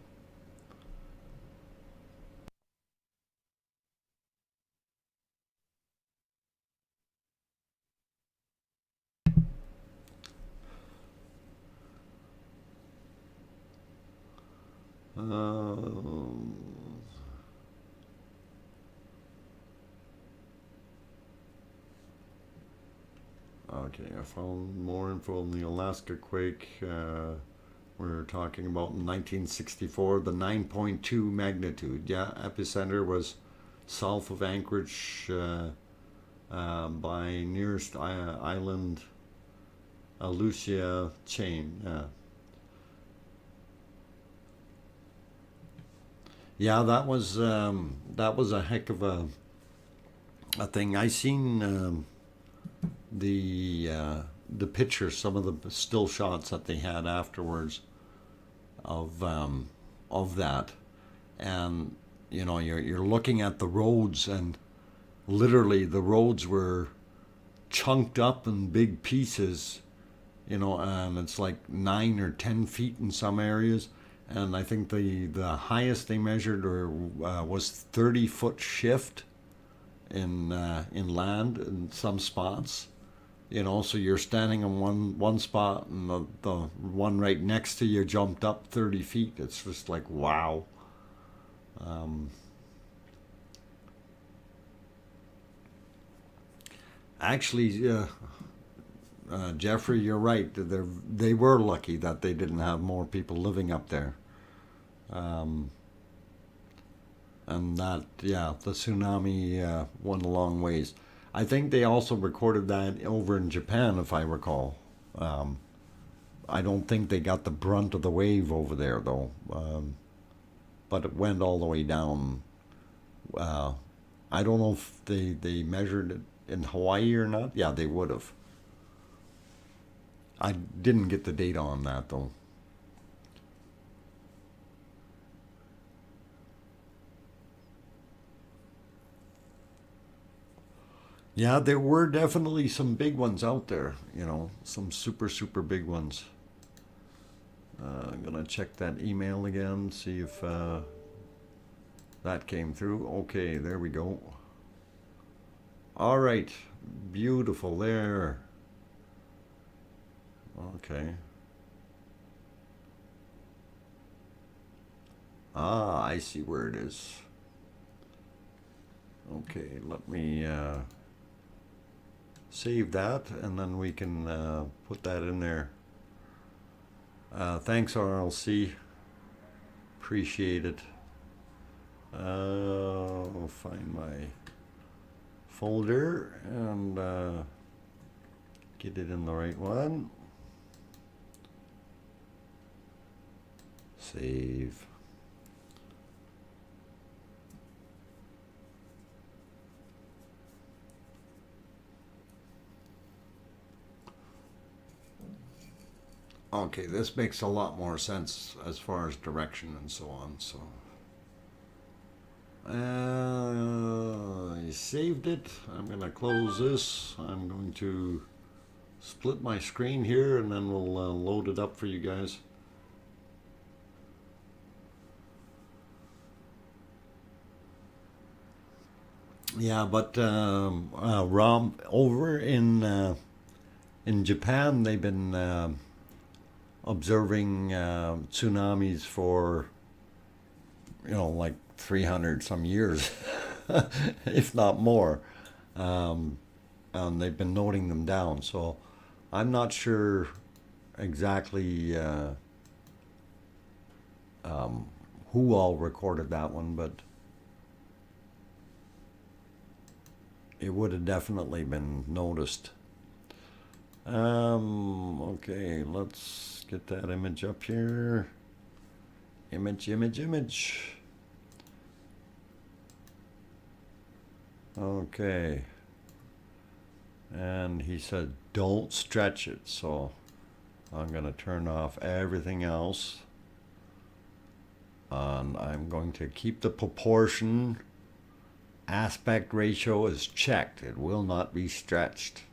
Okay, I found more info on the Alaska quake. We're talking about in 1964, the 9.2 magnitude. Yeah, epicenter was south of Anchorage by nearest island, Lucia chain. Yeah, that was a heck of a thing. I seen the pictures, some of the still shots that they had afterwards of that, and you know you're looking at the roads, and literally the roads were chunked up in big pieces, you know, and it's like 9 or 10 feet in some areas, and I think the highest they measured was 30-foot shift in land in some spots. You know, so you're standing in one spot, and the one right next to you jumped up 30 feet. It's just like, wow. Actually, Jeffrey, you're right. They were lucky that they didn't have more people living up there. Um, and that, yeah, the tsunami went a long ways. I think they also recorded that over in Japan, if I recall. Um, I don't think they got the brunt of the wave over there, though. But it went all the way down. Uh, I don't know if they measured it in Hawaii or not. Yeah, they would have. I didn't get the data on that, though. Yeah, there were definitely some big ones out there, you know, some super, super big ones. I'm gonna check that email again, see if that came through. Okay, there we go. All right, beautiful there. Okay. Ah, I see where it is. Okay, let me save that, and then we can put that in there. Thanks, RLC. Appreciate it. I'll find my folder and get it in the right one. Save. Okay, this makes a lot more sense as far as direction and so on. So I saved it. I'm going to close this. I'm going to split my screen here, and then we'll load it up for you guys. Yeah, but Rob, over in Japan, they've been observing tsunamis for, you know, like 300 some years, if not more. And they've been noting them down. So I'm not sure exactly who all recorded that one, but it would have definitely been noticed. Okay, let's get that image up here. Image, image, image. Okay. And he said, don't stretch it. So I'm going to turn off everything else. And I'm going to keep the proportion. Aspect ratio is checked. It will not be stretched.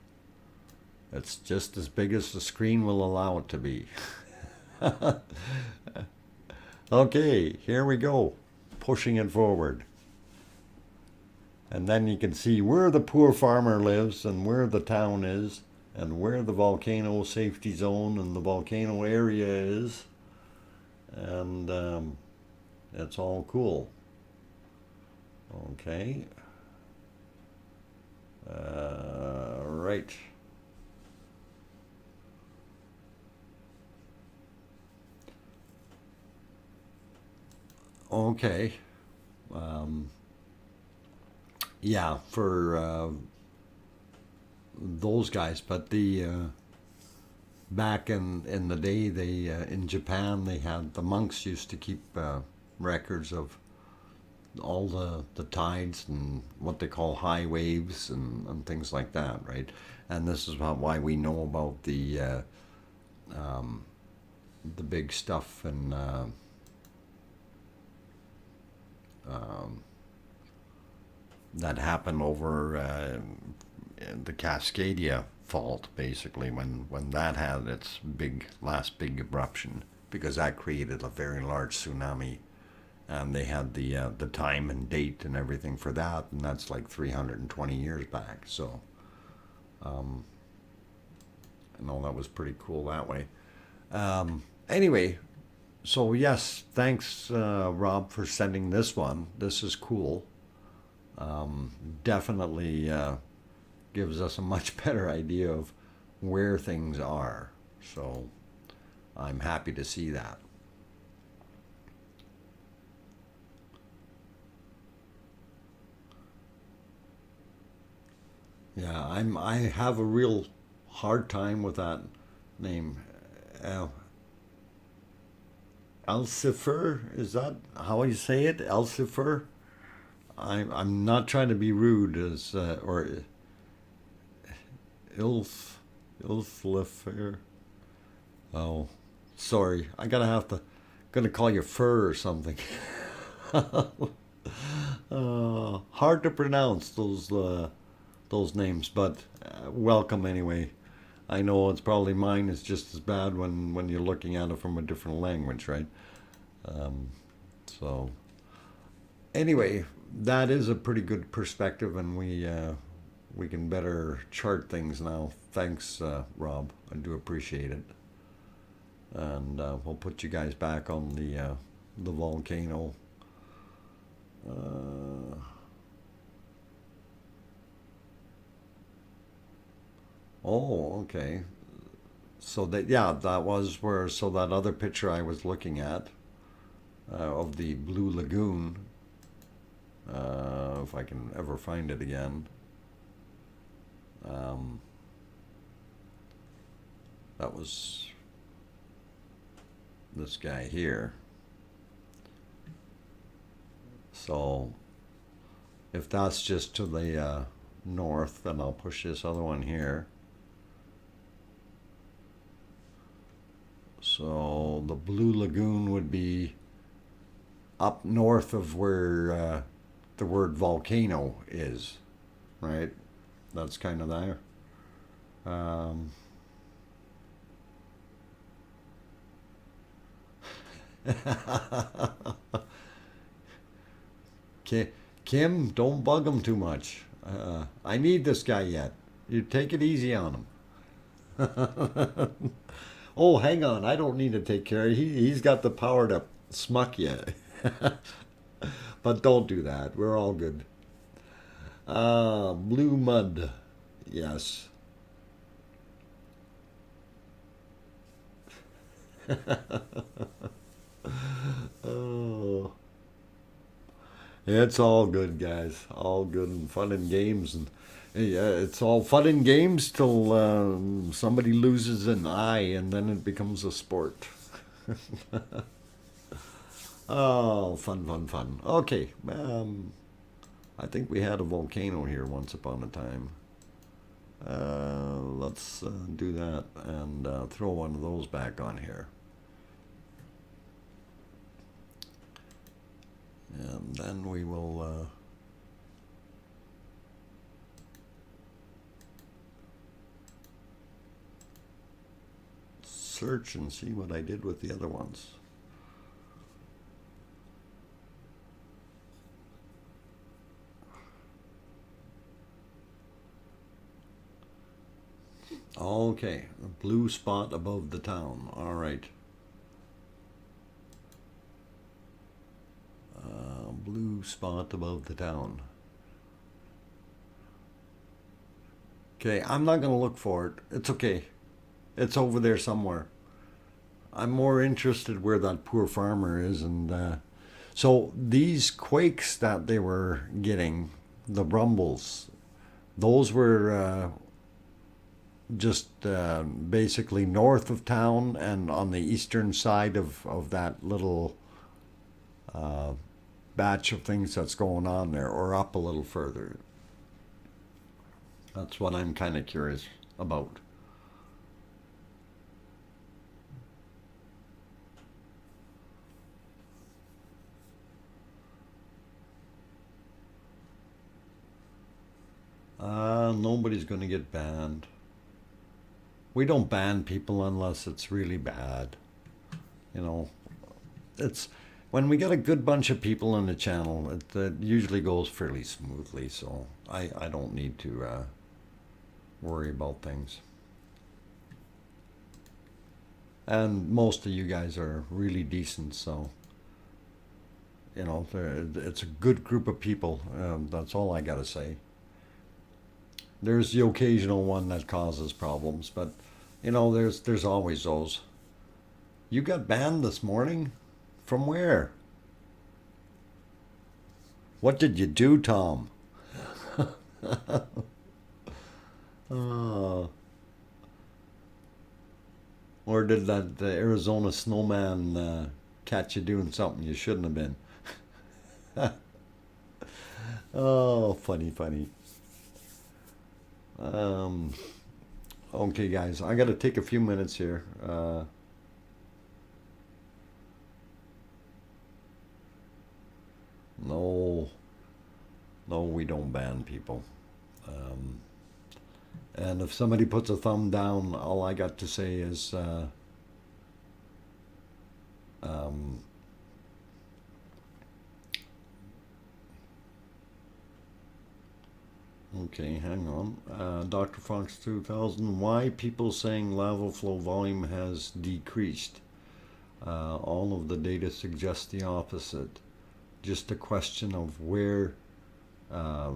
It's just as big as the screen will allow it to be. Okay, here we go. Pushing it forward. And then you can see where the poor farmer lives and where the town is and where the volcano safety zone and the volcano area is. And it's all cool. Okay. Right. Okay. Yeah, for those guys, but the back in the day, they in Japan they had the monks used to keep records of all the tides and what they call high waves and things like that, right? And this is why we know about the big stuff in that happened over the Cascadia fault, basically, when that had its last big eruption, because that created a very large tsunami. And they had the time and date and everything for that, and that's like 320 years back. So, I know that was pretty cool that way. Anyway, so yes, thanks, Rob, for sending this one. This is cool. Definitely gives us a much better idea of where things are. So, I'm happy to see that. Yeah, I have a real hard time with that name. Uh, Elsifer, is that how you say it? Elsifer? I'm not trying to be rude as or Ilf Ilflifer. Oh, sorry. Gonna call you Fur or something. Hard to pronounce those those names, but welcome anyway. I know it's probably mine is just as bad when you're looking at it from a different language, right? So anyway, that is a pretty good perspective, and we can better chart things now. Thanks, Rob. I do appreciate it. And we'll put you guys back on the volcano. Oh, okay. So that, yeah, that was where, so that other picture I was looking at of the Blue Lagoon, if I can ever find it again. Um, that was this guy here. So if that's just to the north, then I'll push this other one here. So the Blue Lagoon would be up north of where the word volcano is, right? That's kind of there. Um, Kim, don't bug him too much. I need this guy yet. You take it easy on him. Oh, hang on. I don't need to take care of. He's got the power to smuck you. But don't do that. We're all good. Blue mud. Yes. Oh, it's all good, guys. All good and fun and games, and yeah, it's all fun and games till somebody loses an eye, and then it becomes a sport. Oh, fun, fun, fun. Okay, I think we had a volcano here once upon a time. Let's do that and throw one of those back on here. And then we will search and see what I did with the other ones. Okay, a blue spot above the town. All right. Blue spot above the town. Okay, I'm not going to look for it. It's okay. It's over there somewhere. I'm more interested where that poor farmer is. And so these quakes that they were getting, the rumbles, those were just basically north of town and on the eastern side of that little batch of things that's going on there, or up a little further. That's what I'm kind of curious about. Nobody's going to get banned. We don't ban people unless it's really bad. You know, it's when we get a good bunch of people on the channel, it usually goes fairly smoothly. So I don't need to worry about things. And most of you guys are really decent, so you know it's a good group of people. That's all I gotta say. There's the occasional one that causes problems, but you know there's always those. You got banned this morning? From where? What did you do, Tom? Oh. Or did that Arizona snowman catch you doing something you shouldn't have been? Oh, funny, funny. Um, okay, guys, I got to take a few minutes here. No, no, we don't ban people. Um, and if somebody puts a thumb down, all I got to say is um, okay, hang on. DrFox2000, why people saying lava flow volume has decreased? All of the data suggests the opposite. Just a question of uh,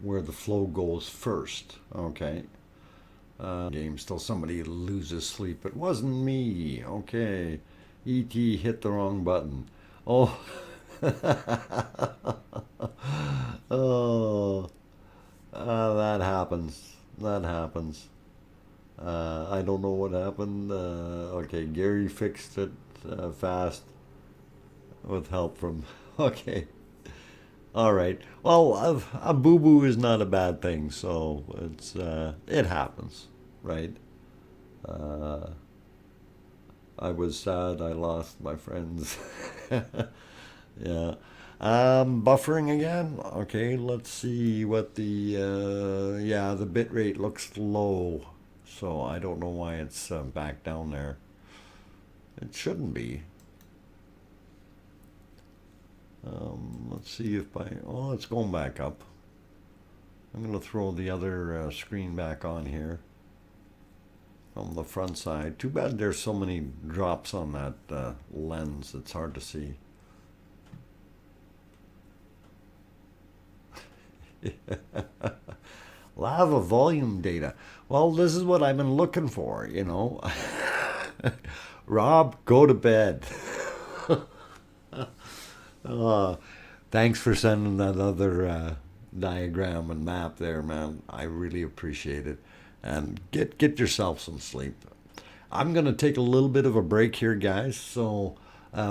where the flow goes first. Okay. Game still somebody loses sleep. It wasn't me. Okay. E.T. hit the wrong button. Oh. Oh. That happens. That happens. I don't know what happened. Okay, Gary fixed it fast with help from. Okay. All right. Well, a boo boo is not a bad thing, so it happens, right? Uh, I was sad I lost my friends. Yeah. Buffering again. Okay, let's see what yeah, the bit rate looks low, so I don't know why it's back down there. It shouldn't be. Let's see if oh, it's going back up. I'm going to throw the other screen back on here on the front side. Too bad there's so many drops on that lens. It's hard to see. Lava volume data. Well, this is what I've been looking for, you know. Rob, go to bed. uh, Thanks for sending that other diagram and map there, man. I really appreciate it. And get yourself some sleep. I'm going to take a little bit of a break here, guys. So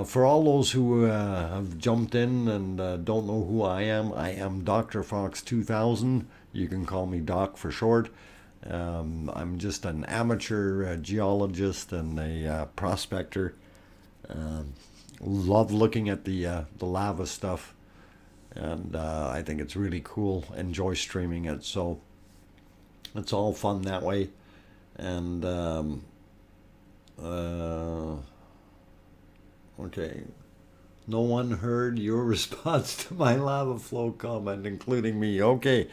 for all those who have jumped in and don't know who I am DrFox2000. You can call me Doc for short. I'm just an amateur geologist and a prospector. Love looking at the lava stuff, and I think it's really cool. Enjoy streaming it, so it's all fun that way. And okay, no one heard your response to my lava flow comment, including me. Okay,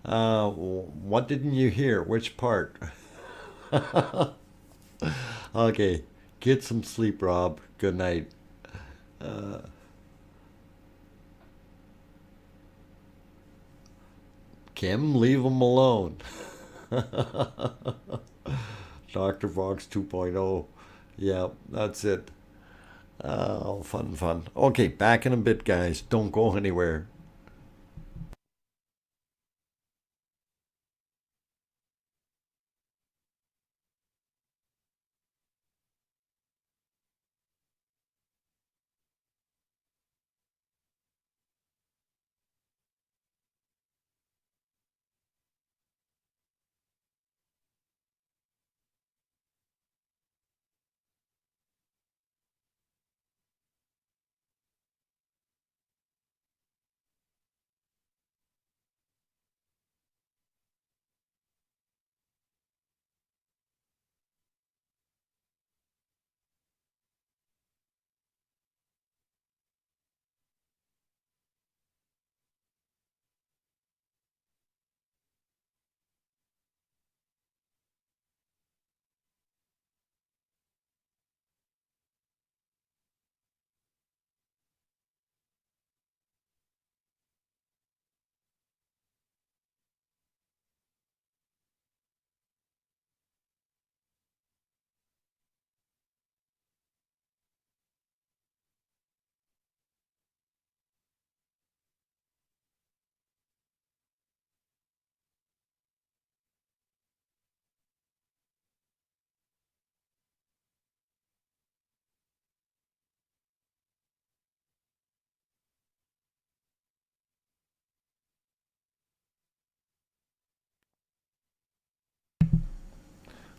what didn't you hear? Which part? Okay, get some sleep, Rob. Good night. Uh, Kim, leave him alone. Dr. Fox 2.0. Yeah, that's it. Oh, fun, fun. Okay, back in a bit, guys. Don't go anywhere.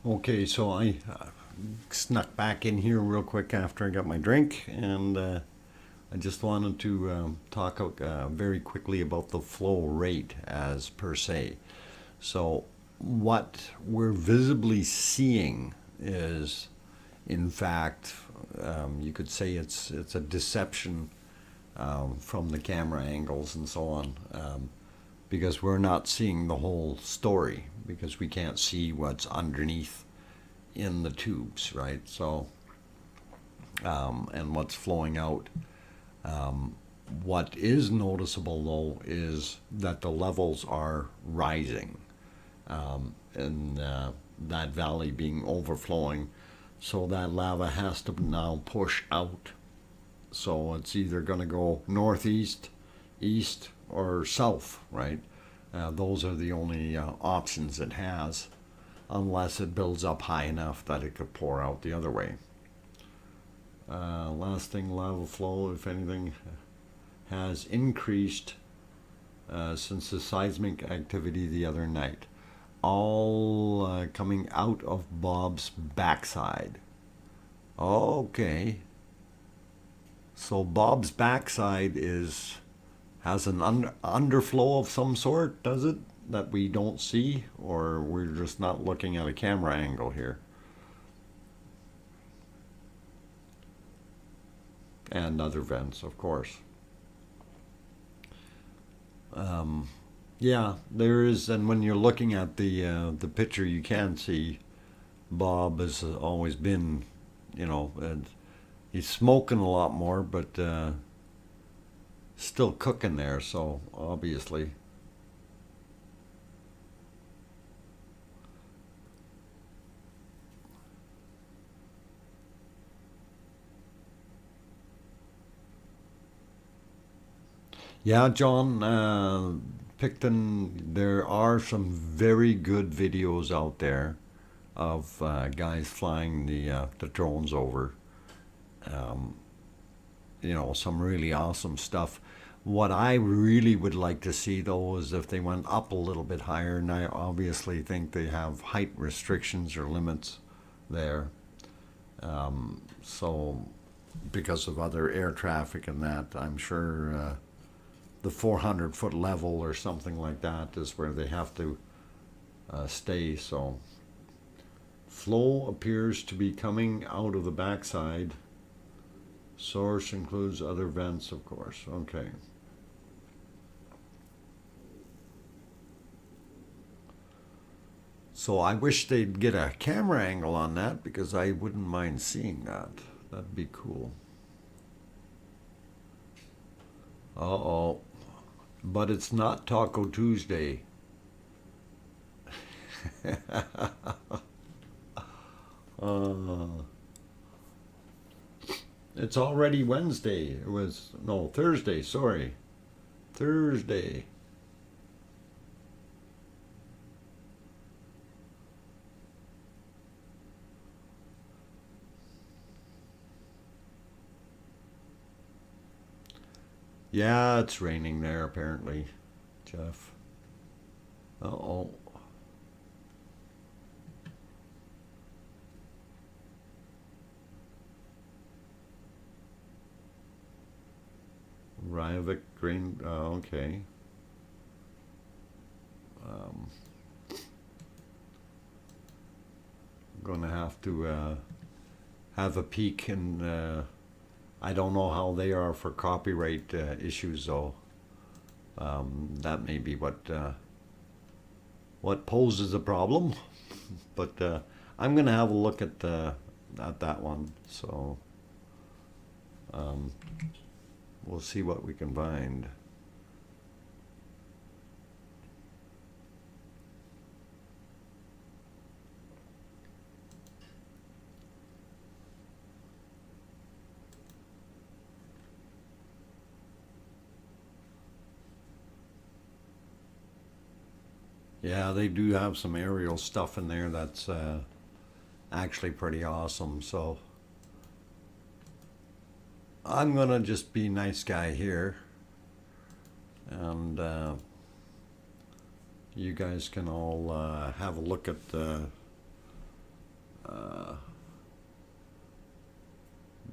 Okay, so I snuck back in here real quick after I got my drink, and I just wanted to talk very quickly about the flow rate as per se. So what we're visibly seeing is, in fact, you could say it's a deception from the camera angles and so on, because we're not seeing the whole story, because we can't see what's underneath in the tubes, right? So, and what's flowing out. What is noticeable, though, is that the levels are rising, and that valley being overflowing. So that lava has to now push out. So it's either going to go northeast, east, or south, right? Those are the only options it has, unless it builds up high enough that it could pour out the other way. Last thing, lava flow, if anything, has increased since the seismic activity the other night. All coming out of Bob's backside. Okay. So Bob's backside has an underflow of some sort, does it? That we don't see, or we're just not looking at a camera angle here. And other vents, of course. Yeah, there is, and when you're looking at the picture, you can see Bob has always been, and he's smoking a lot more, but still cooking there. So obviously, yeah, John. Picton, there are some very good videos out there of guys flying the drones over. Some really awesome stuff. What I really would like to see, though, is if they went up a little bit higher, and I obviously think they have height restrictions or limits there. So because of other air traffic and that, I'm sure the 400-foot level or something like that is where they have to stay. So flow appears to be coming out of the backside. Source includes other vents, of course. Okay. So I wish they'd get a camera angle on that, because I wouldn't mind seeing that. That'd be cool. Uh-oh. But it's not Taco Tuesday. It's already Wednesday. It was, no, Thursday, sorry. Thursday. Yeah, it's raining there apparently, Jeff. Uh-oh. Ryvik Green, okay. I'm gonna have to have a peek, and I don't know how they are for copyright issues, though. That may be what poses a problem. But I'm gonna have a look at that one. So we'll see what we can find. Yeah, they do have some aerial stuff in there that's actually pretty awesome. So I'm gonna just be nice guy here, and you guys can all have a look at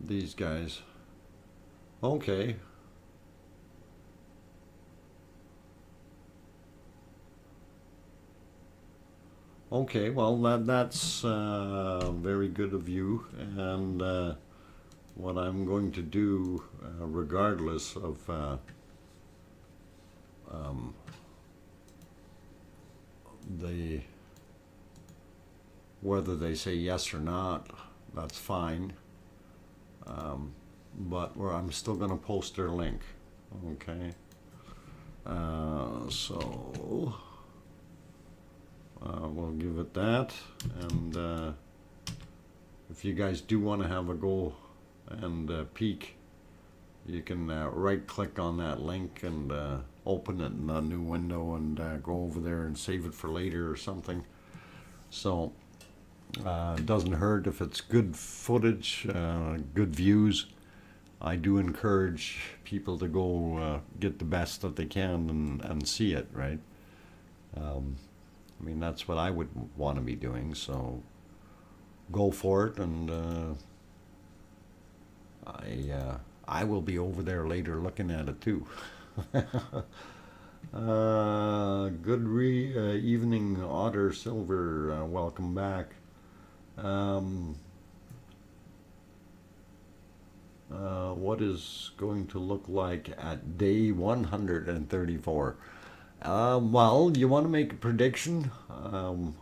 these guys. Okay. Okay, well that's very good of you, and what I'm going to do, regardless of um, the whether they say yes or not, that's fine. But I'm still going to post their link. Okay. So we'll give it that, and if you guys do want to have a go and peek, you can right click on that link and open it in a new window and go over there and save it for later or something. So it doesn't hurt if it's good footage, good views. I do encourage people to go get the best that they can and see it, right? I mean, that's what I would want to be doing, so go for it, and I will be over there later looking at it too. Evening, Otter Silver, welcome back. What is going to look like at day 134? Well, you want to make a prediction?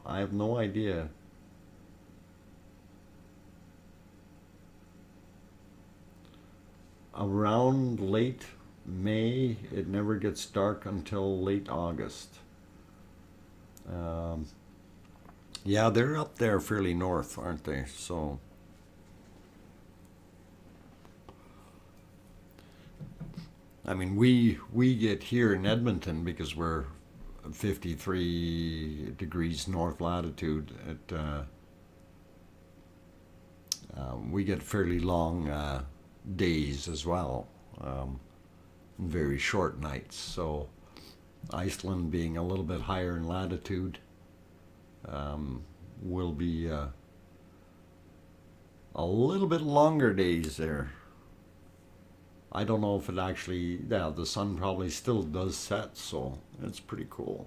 I have no idea. Around late May, it never gets dark until late August. Yeah, they're up there fairly north, aren't they? So, I mean, we get here in Edmonton because we're 53 degrees north latitude. We get fairly long days as well, very short nights. So Iceland being a little bit higher in latitude will be a little bit longer days there. I don't know if it actually, yeah, the sun probably still does set, so it's pretty cool.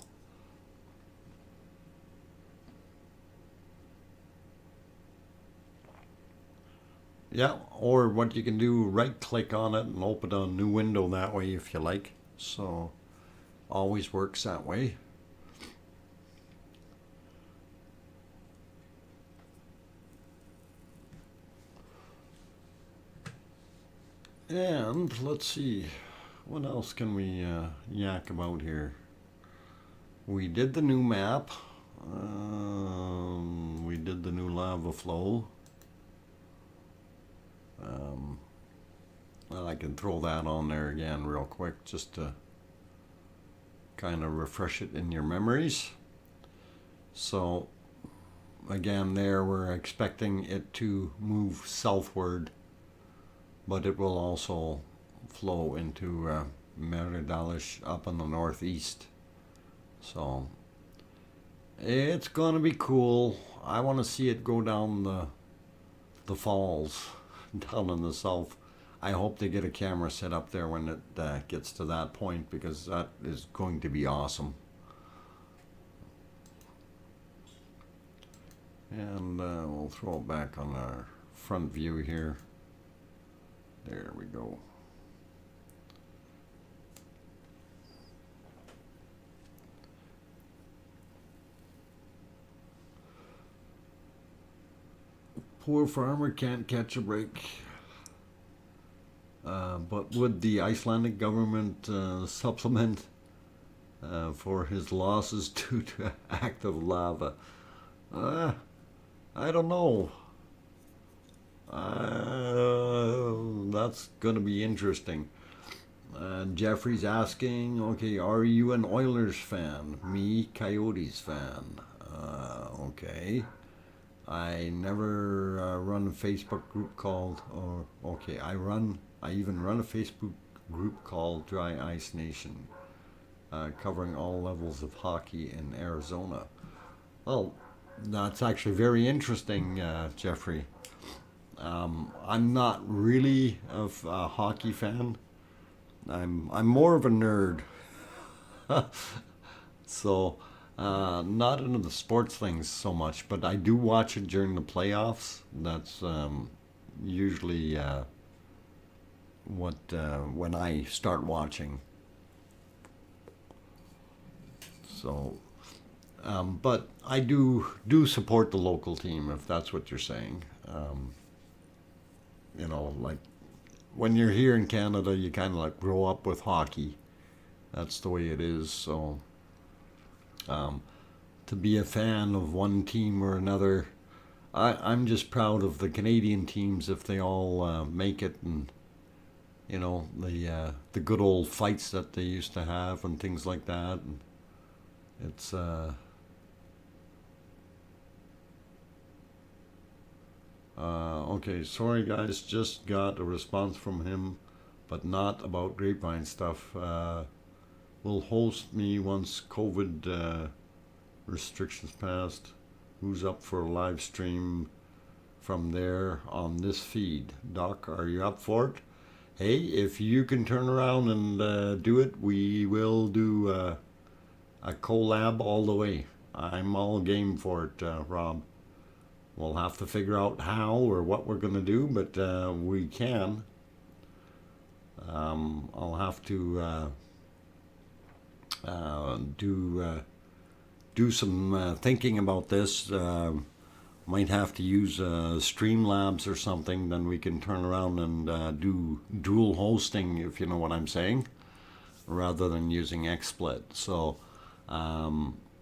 Yeah, or what you can do, right click on it and open a new window that way if you like. So always works that way. And let's see, what else can we yak about here? We did the new map. We did the new lava flow. Well, I can throw that on there again real quick just to kind of refresh it in your memories. So again, there we're expecting it to move southward, but it will also flow into Meridalish up in the northeast. So it's going to be cool. I want to see it go down the falls down in the south. I hope they get a camera set up there when it gets to that point, because that is going to be awesome. And we'll throw it back on our front view here. There we go. Poor farmer can't catch a break. But would the Icelandic government supplement for his losses due to active lava? I don't know. That's going to be interesting. Jeffrey's asking, okay, are you an Oilers fan? Me, Coyotes fan. Okay. I never run a Facebook group called, or okay, I even run a Facebook group called Dry Ice Nation, covering all levels of hockey in Arizona. Well, that's actually very interesting, Jeffrey. I'm not really a hockey fan. I'm more of a nerd. So Not into the sports things so much, but I do watch it during the playoffs. That's usually what when I start watching. So, but I do support the local team if that's what you're saying. You know, like when you're here in Canada, you kind of like grow up with hockey. That's the way it is. So, um, to be a fan of one team or another, I'm just proud of the Canadian teams if they all make it, and you know the good old fights that they used to have and things like that. And it's okay. Sorry guys, just got a response from him, but not about grapevine stuff. Will host me once COVID restrictions passed. Who's up for a live stream from there on this feed? Doc, are you up for it? Hey, if you can turn around and do it, we will do a collab all the way. I'm all game for it, Rob. We'll have to figure out how or what we're going to do, but we can. I'll have to do some thinking about this. Might have to use Streamlabs or something. Then we can turn around and do dual hosting, if you know what I'm saying, rather than using XSplit. So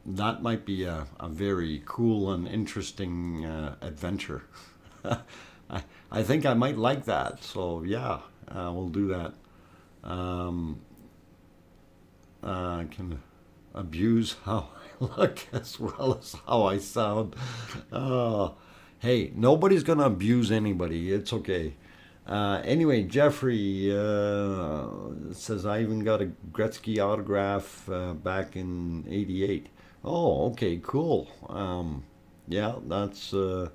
that might be a very cool and interesting adventure. I think I might like that. So yeah, we'll do that. I can abuse how I look as well as how I sound. Hey, nobody's gonna abuse anybody. It's okay. Anyway, Jeffrey says I even got a Gretzky autograph back in '88. Oh, okay, cool. Yeah, that's a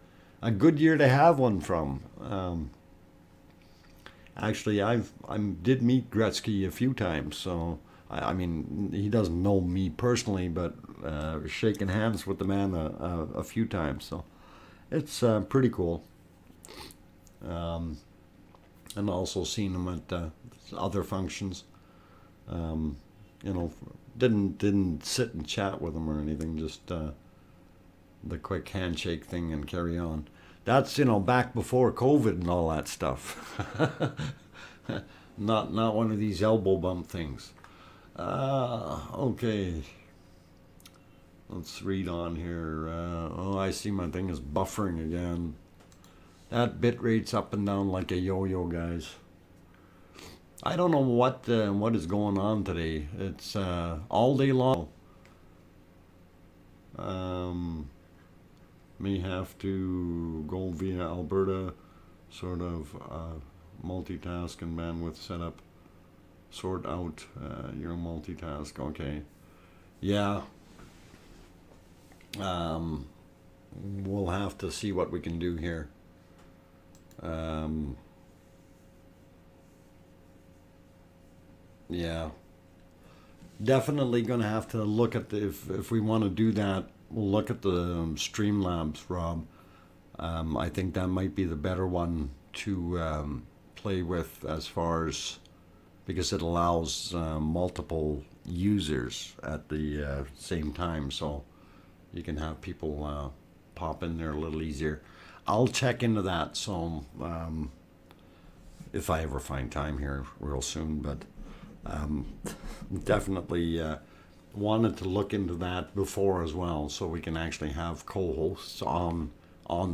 good year to have one from. Actually, I did meet Gretzky a few times, so I mean he doesn't know me personally, but shaking hands with the man a few times, so it's pretty cool. And also seen him at other functions. You know, didn't sit and chat with him or anything, just the quick handshake thing and carry on. That's, you know, back before COVID and all that stuff. Not one of these elbow bump things. Okay. Let's read on here. Oh, I see my thing is buffering again. That bit rate's up and down like a yo-yo, guys. I don't know what is going on today. It's all day long. May have to go via Alberta, sort of multitask and bandwidth setup. Sort out your multitask. Okay. Yeah. We'll have to see what we can do here. Yeah. Definitely going to have to look at the, if we want to do that, we'll look at the Streamlabs, Rob. I think that might be the better one to play with as far as, because it allows multiple users at the same time, so you can have people pop in there a little easier. I'll check into that, so if I ever find time here real soon, but definitely wanted to look into that before as well, so we can actually have co-hosts on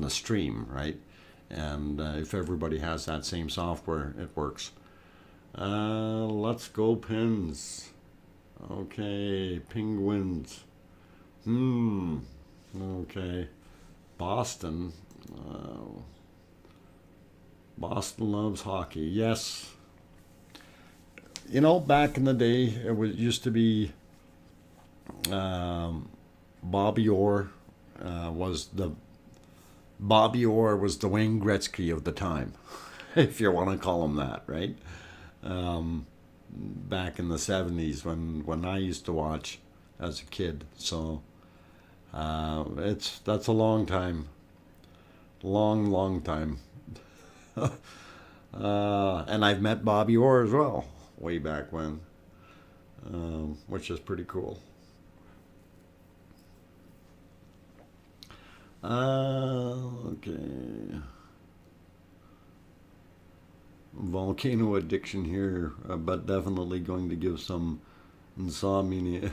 the stream, right? And if everybody has that same software, it works. Let's go Pins. Okay, Penguins. Okay. Boston. Boston loves hockey. Yes. You know, back in the day, it used to be Bobby Orr was the Wayne Gretzky of the time, if you want to call him that, right? Back in the 70s when I used to watch as a kid. So That's a long time, long time. And I've met Bobby Orr as well, way back when, which is pretty cool. Okay. Volcano addiction here, but definitely going to give some insomnia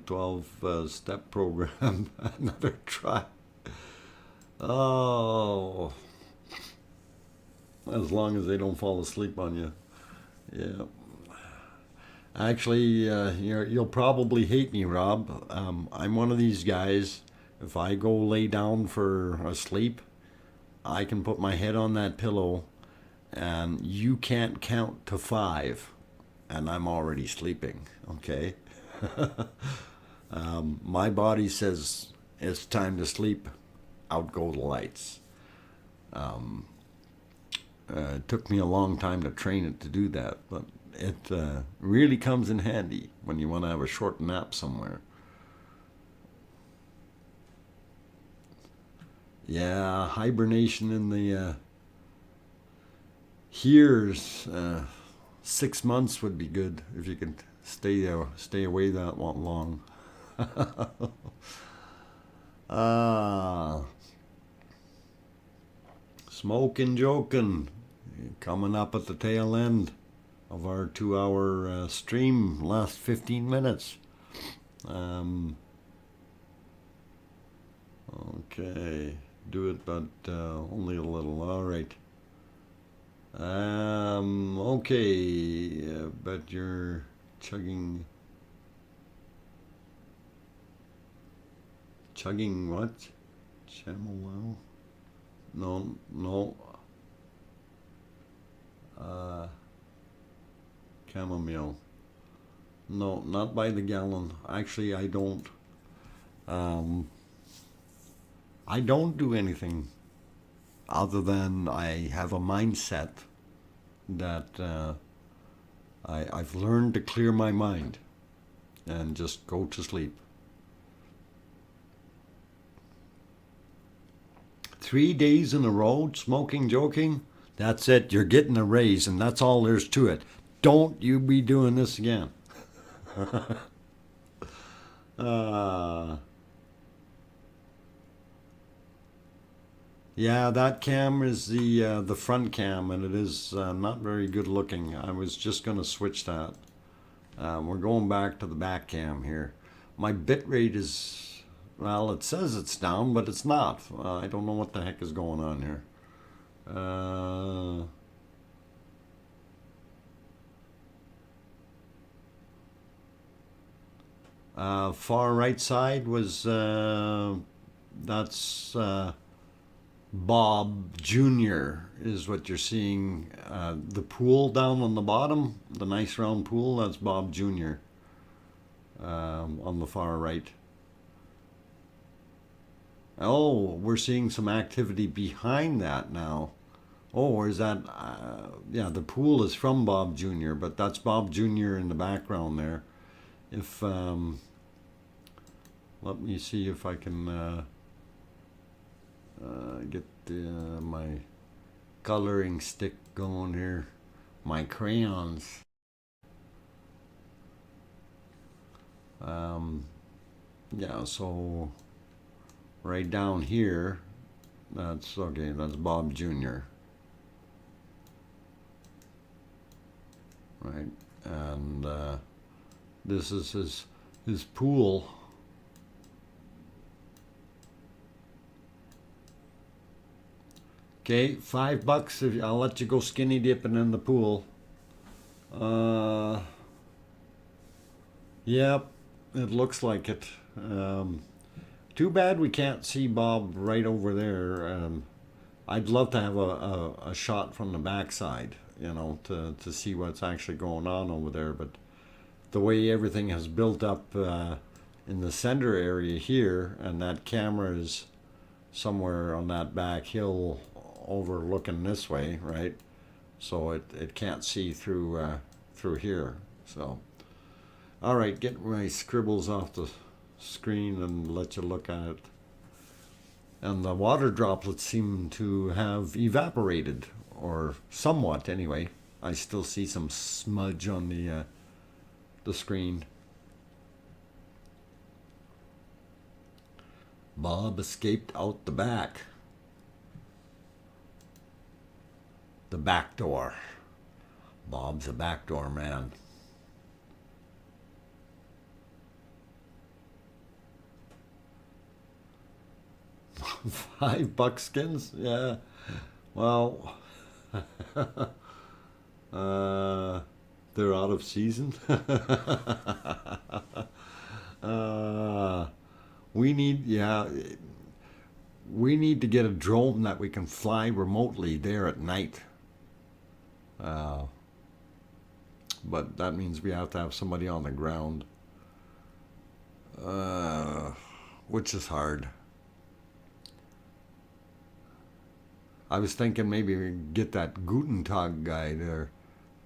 12 step program another try. Oh, as long as they don't fall asleep on you. Yeah. Actually, you'll probably hate me, Rob. I'm one of these guys. If I go lay down for a sleep, I can put my head on that pillow and you can't count to 5 and I'm already sleeping, okay? My body says it's time to sleep, out go the lights. It took me a long time to train it to do that, but it really comes in handy when you want to have a short nap somewhere. Yeah, hibernation in the here's 6 months would be good if you can stay away that long. Ah, smoking, joking, coming up at the tail end of our 2-hour stream. Last 15 minutes. Okay, do it, but only a little. All right. Okay, but you're chugging what? Chamomile? No. Chamomile. No, not by the gallon. Actually, I don't. I don't do anything other than I have a mindset that I've learned to clear my mind and just go to sleep. 3 days in a row smoking, joking, that's it. You're getting a raise, and that's all there's to it. Don't you be doing this again. Yeah, that cam is the front cam, and it is not very good looking. I was just going to switch that. We're going back to the back cam here. My bitrate is, well, it says it's down, but it's not. I don't know what the heck is going on here. Far right side was, that's Bob Jr. is what you're seeing. The pool down on the bottom, the nice round pool, that's Bob Jr. On the far right. Oh, we're seeing some activity behind that now. Oh, where's that? Yeah, the pool is from Bob Jr., but that's Bob Jr. in the background there. If let me see if I can get my coloring stick going here. My crayons. Yeah, so right down here, that's okay. That's Bob Jr. Right, and this is his pool. Okay, $5 if I'll let you go skinny dipping in the pool. Yep, it looks like it. Too bad we can't see Bob right over there. I'd love to have a shot from the backside, you know, to see what's actually going on over there. But the way everything has built up in the center area here, and that camera is somewhere on that back hill overlooking this way, right? So it can't see through here. So, all right, get my scribbles off the screen and let you look at it. And the water droplets seem to have evaporated, or somewhat anyway. I still see some smudge on the screen. Bob escaped out the back. The back door. Bob's a backdoor man. $5 buckskins? Yeah. Well, they're out of season. We need to get a drone that we can fly remotely there at night. But that means we have to have somebody on the ground, which is hard. I was thinking maybe we get that Guten guy there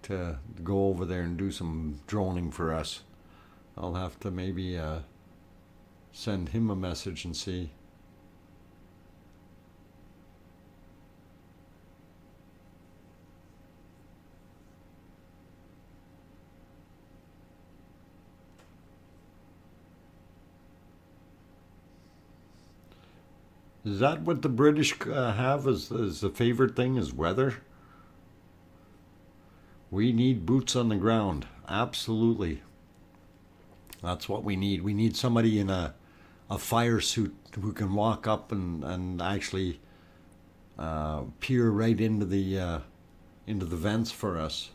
to go over there and do some droning for us. I'll have to maybe send him a message and see. Is that what the British have as the favorite thing, is weather? We need boots on the ground. Absolutely. That's what we need. We need somebody in a fire suit who can walk up and actually peer right into the vents for us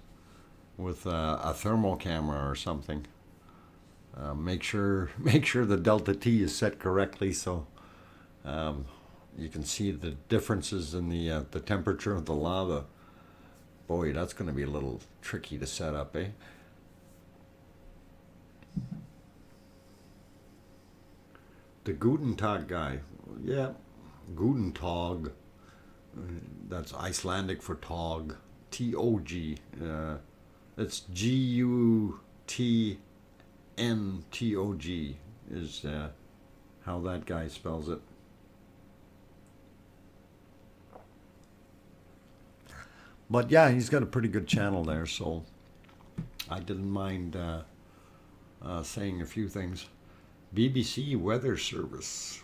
with a thermal camera or something. Make sure the delta T is set correctly so you can see the differences in the temperature of the lava. Boy, that's going to be a little tricky to set up, eh? The Guten guy. Yeah, Guten Tag. That's Icelandic for tog. T-O-G. It's G-U-T-N-T-O-G is how that guy spells it. But yeah, he's got a pretty good channel there, so I didn't mind saying a few things. BBC Weather Service.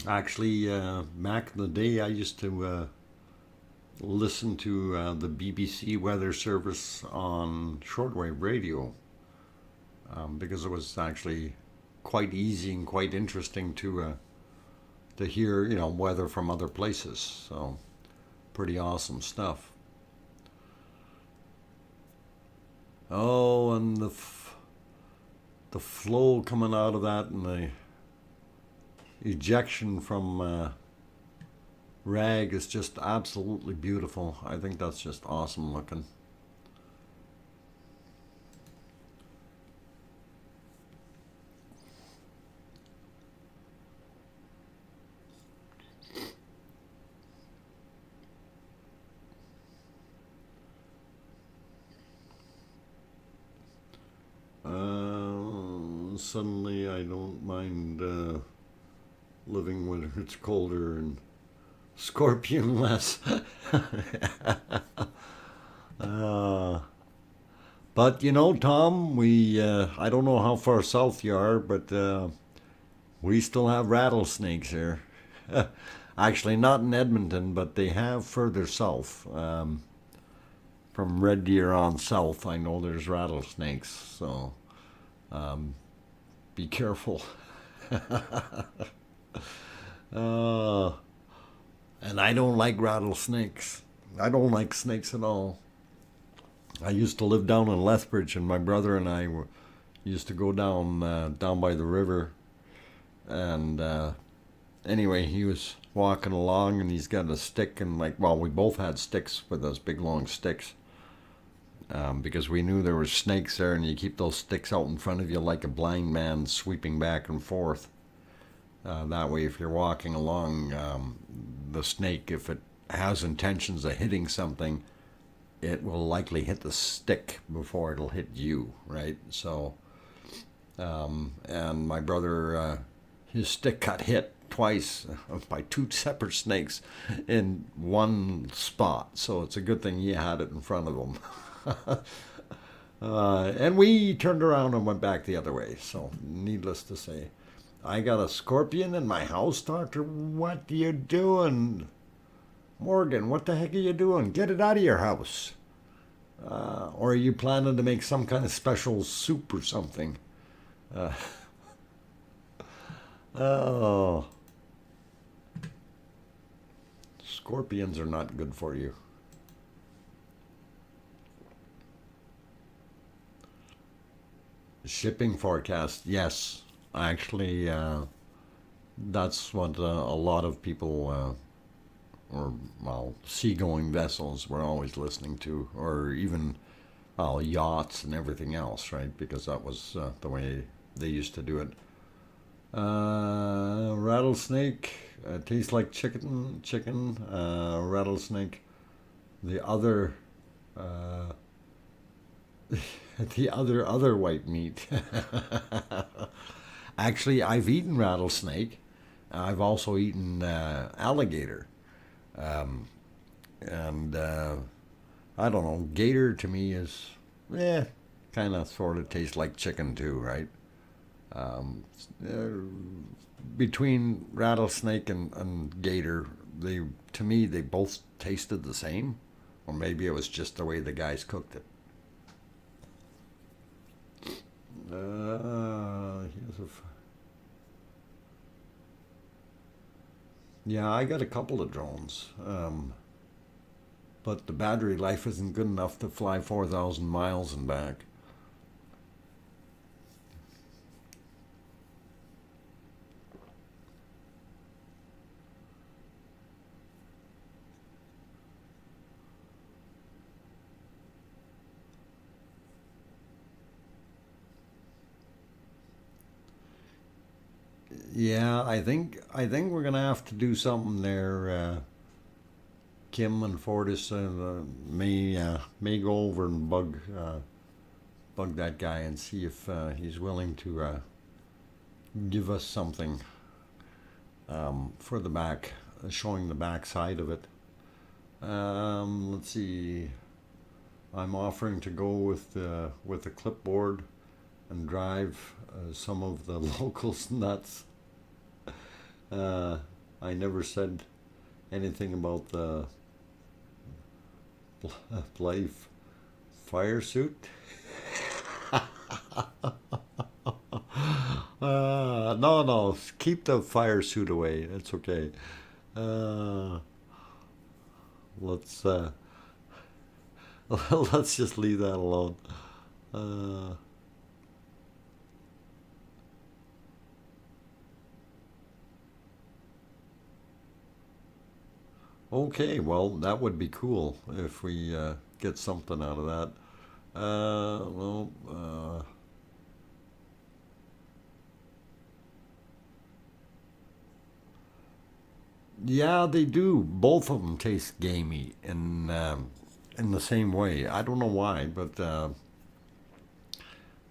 Actually, back in the day, I used to listen to the BBC Weather Service on shortwave radio because it was actually quite easy and quite interesting to hear, weather from other places. So, pretty awesome stuff. Oh, and the flow coming out of that and the ejection from rag is just absolutely beautiful. I think that's just awesome looking. Suddenly I don't mind living when it's colder and scorpion less. But Tom, we I don't know how far south you are, but we still have rattlesnakes here. Actually, not in Edmonton, but they have further south. From Red Deer on south, I know there's rattlesnakes, so be careful. And I don't like rattlesnakes. I don't like snakes at all. I used to live down in Lethbridge, and my brother and I used to go down by the river. And anyway, he was walking along, and he's got a stick, and we both had sticks with those big long sticks. Because we knew there were snakes there, and you keep those sticks out in front of you like a blind man sweeping back and forth. That way, if you're walking along, the snake, if it has intentions of hitting something, it will likely hit the stick before it'll hit you, right? So And my brother, his stick got hit twice by two separate snakes in one spot. So it's a good thing he had it in front of him. And we turned around and went back the other way. So, needless to say, I got a scorpion in my house, Doctor. What are you doing? Morgan, what the heck are you doing? Get it out of your house. Or are you planning to make some kind of special soup or something? Uh, oh, scorpions are not good for you. Shipping forecast, yes. Actually, that's what a lot of people, or well, seagoing vessels were always listening to, or even yachts and everything else, right? Because that was the way they used to do it. Rattlesnake tastes like chicken. Rattlesnake. The other. Uh, the other white meat. Actually, I've eaten rattlesnake. I've also eaten alligator, and I don't know. Gator to me is, kind of sort of tastes like chicken too, right? Um, Between rattlesnake and gator, they to me they both tasted the same, or maybe it was just the way the guys cooked it. Here's yeah, I got a couple of drones, but the battery life isn't good enough to fly 4,000 miles and back. Yeah, I think we're gonna have to do something there. Kim and Fortis may go over and bug that guy and see if he's willing to give us something for the back, showing the back side of it. Let's see. I'm offering to go with a clipboard and drive some of the locals nuts. Uh, I never said anything about the bloody fire suit. No, no, keep the fire suit away. It's okay. Uh, let's let's just leave that alone. Uh, okay, well, that would be cool if we get something out of that. Well, yeah, they do. Both of them taste gamey in the same way. I don't know why, but the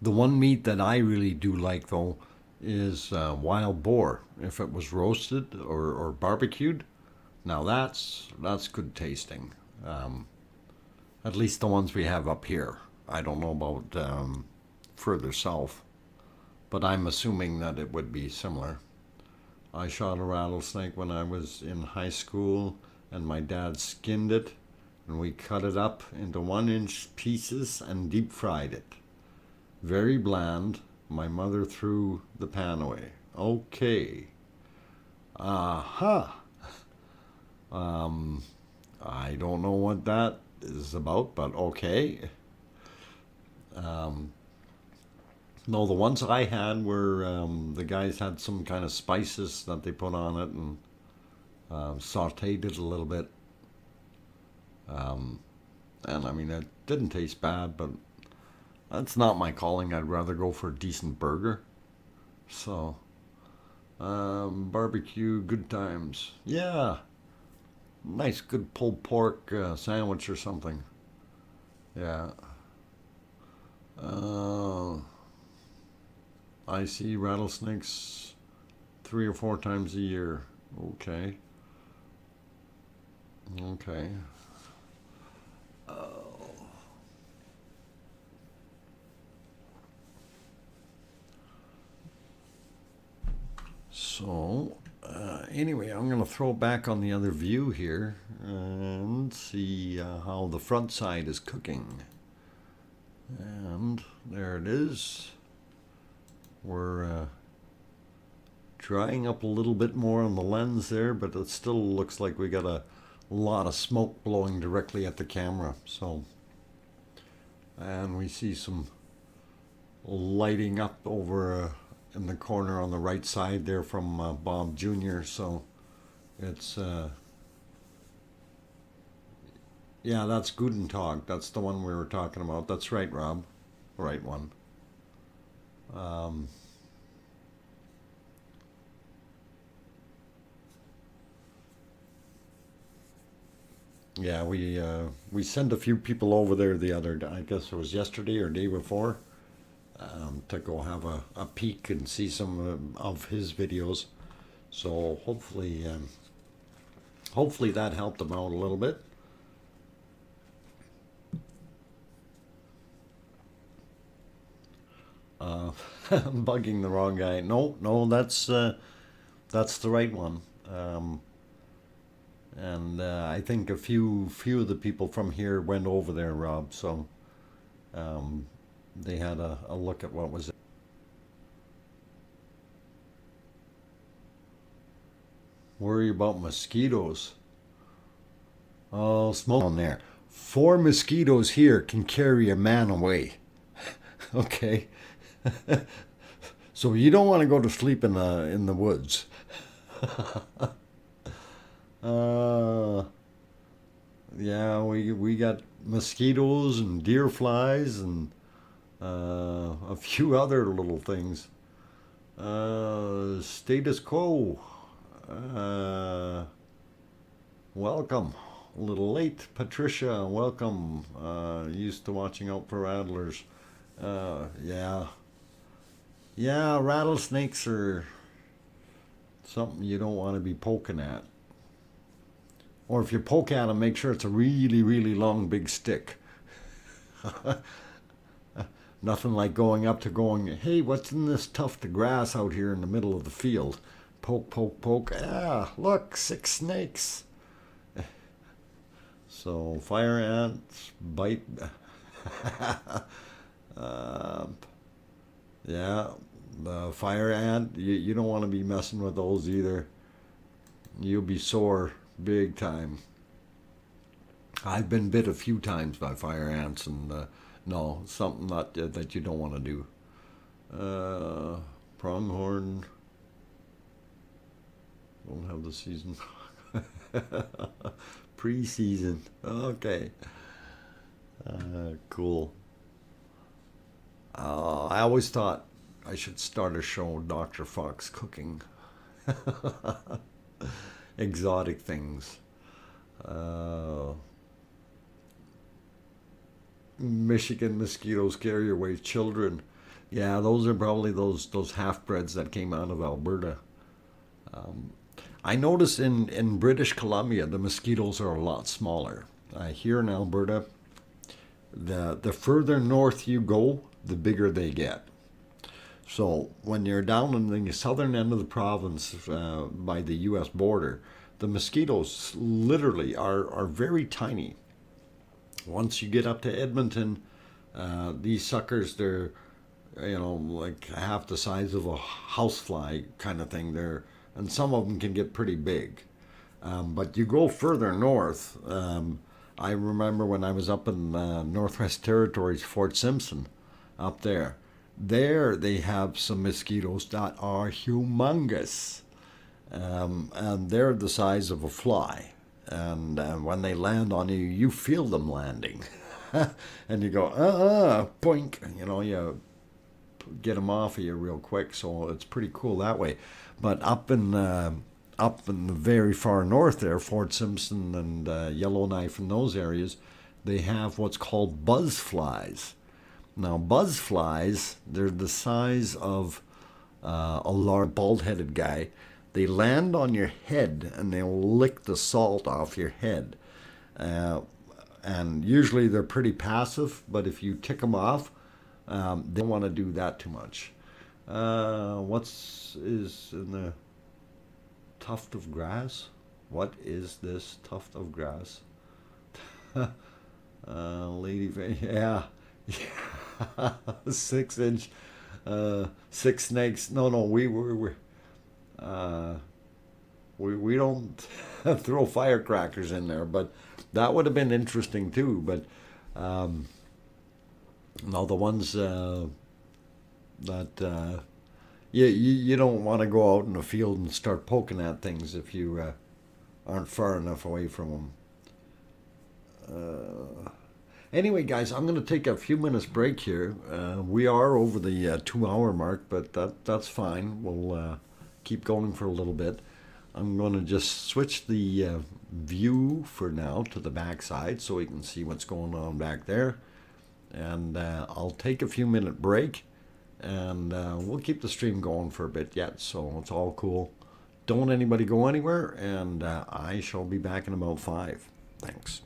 one meat that I really do like though is wild boar. If it was roasted or barbecued, now that's good tasting. Um, at least the ones we have up here. I don't know about further south, but I'm assuming that it would be similar. I shot a rattlesnake when I was in high school, and my dad skinned it, and we cut it up into 1 inch pieces and deep fried it. Very bland. My mother threw the pan away. Okay. Aha. Um, I don't know what that is about, but okay. Um, no, the ones I had were the guys had some kind of spices that they put on it and sauteed it a little bit. Um, and I mean, it didn't taste bad, but that's not my calling. I'd rather go for a decent burger. So, barbecue, good times. Yeah, nice, good pulled pork sandwich or something. Yeah. Uh, I see rattlesnakes 3 or 4 times a year. Okay. Okay. So, anyway, I'm going to throw back on the other view here and see how the front side is cooking. And there it is. We're drying up a little bit more on the lens there, but it still looks like we got a lot of smoke blowing directly at the camera. So, and we see some lighting up over in the corner on the right side there from Bob Jr. So it's yeah, that's Guten Tag. That's the one we were talking about. That's right, Rob. Right one. Yeah, we sent a few people over there the other day. I guess it was yesterday or day before, to go have a peek and see some of his videos. So hopefully that helped them out a little bit. I'm bugging the wrong guy. No, no, that's the right one. And I think a few of the people from here went over there, Rob. So um, they had a look at what was it. Worry about mosquitoes. Oh, smoke on there. 4 mosquitoes here can carry a man away. Okay. So you don't want to go to sleep in the woods. Uh, yeah, we got mosquitoes and deer flies and a few other little things. Status quo. Uh, Welcome. A little late, Patricia. Welcome. Used to watching out for rattlers. Yeah. Yeah, rattlesnakes are something you don't want to be poking at. Or if you poke at them, make sure it's a really, really long, big stick. Nothing like going up to going, hey, what's in this tuft of grass out here in the middle of the field? Poke, poke, poke. Ah, look, 6 snakes. So fire ants bite. uh, yeah, the fire ant, you don't want to be messing with those either. You'll be sore big time. I've been bit a few times by fire ants, and no, something that you don't want to do. Pronghorn, don't have the season. Pre-season. Okay. Cool. I always thought I should start a show, Dr. Fox Cooking. Exotic things. Uh, Michigan mosquitoes carry away children. Yeah, those are probably those half-breds that came out of Alberta. Um, I notice in British Columbia the mosquitoes are a lot smaller. Here in Alberta, the further north you go, the bigger they get. So when you're down in the southern end of the province by the U.S. border, the mosquitoes literally are very tiny. Once you get up to Edmonton, these suckers, they're like half the size of a housefly kind of thing. And some of them can get pretty big. But you go further north. I remember when I was up in Northwest Territories, Fort Simpson, up there. There they have some mosquitoes that are humongous, and they're the size of a fly. And when they land on you, you feel them landing, and you go, boink. You get them off of you real quick. So it's pretty cool that way. But up in the very far north there, Fort Simpson and Yellowknife and those areas, they have what's called buzz flies. Now, buzz flies, they're the size of a large bald-headed guy. They land on your head and they'll lick the salt off your head. Uh, and usually they're pretty passive, but if you tick them off, they don't want to do that too much. What's is in the tuft of grass? What is this tuft of grass? Lady, yeah, yeah, 6 inch, six snakes. No, no, uh, we don't throw firecrackers in there, but that would have been interesting too. But um, no, the ones that you don't want to go out in the field and start poking at things if you aren't far enough away from them. Anyway, guys, I'm going to take a few minutes break here. We are over the 2 hour mark, but that's fine. We'll keep going for a little bit. I'm going to just switch the view for now to the back side so we can see what's going on back there. And I'll take a few minute break and we'll keep the stream going for a bit yet. So it's all cool. Don't anybody go anywhere, and I shall be back in about 5. Thanks.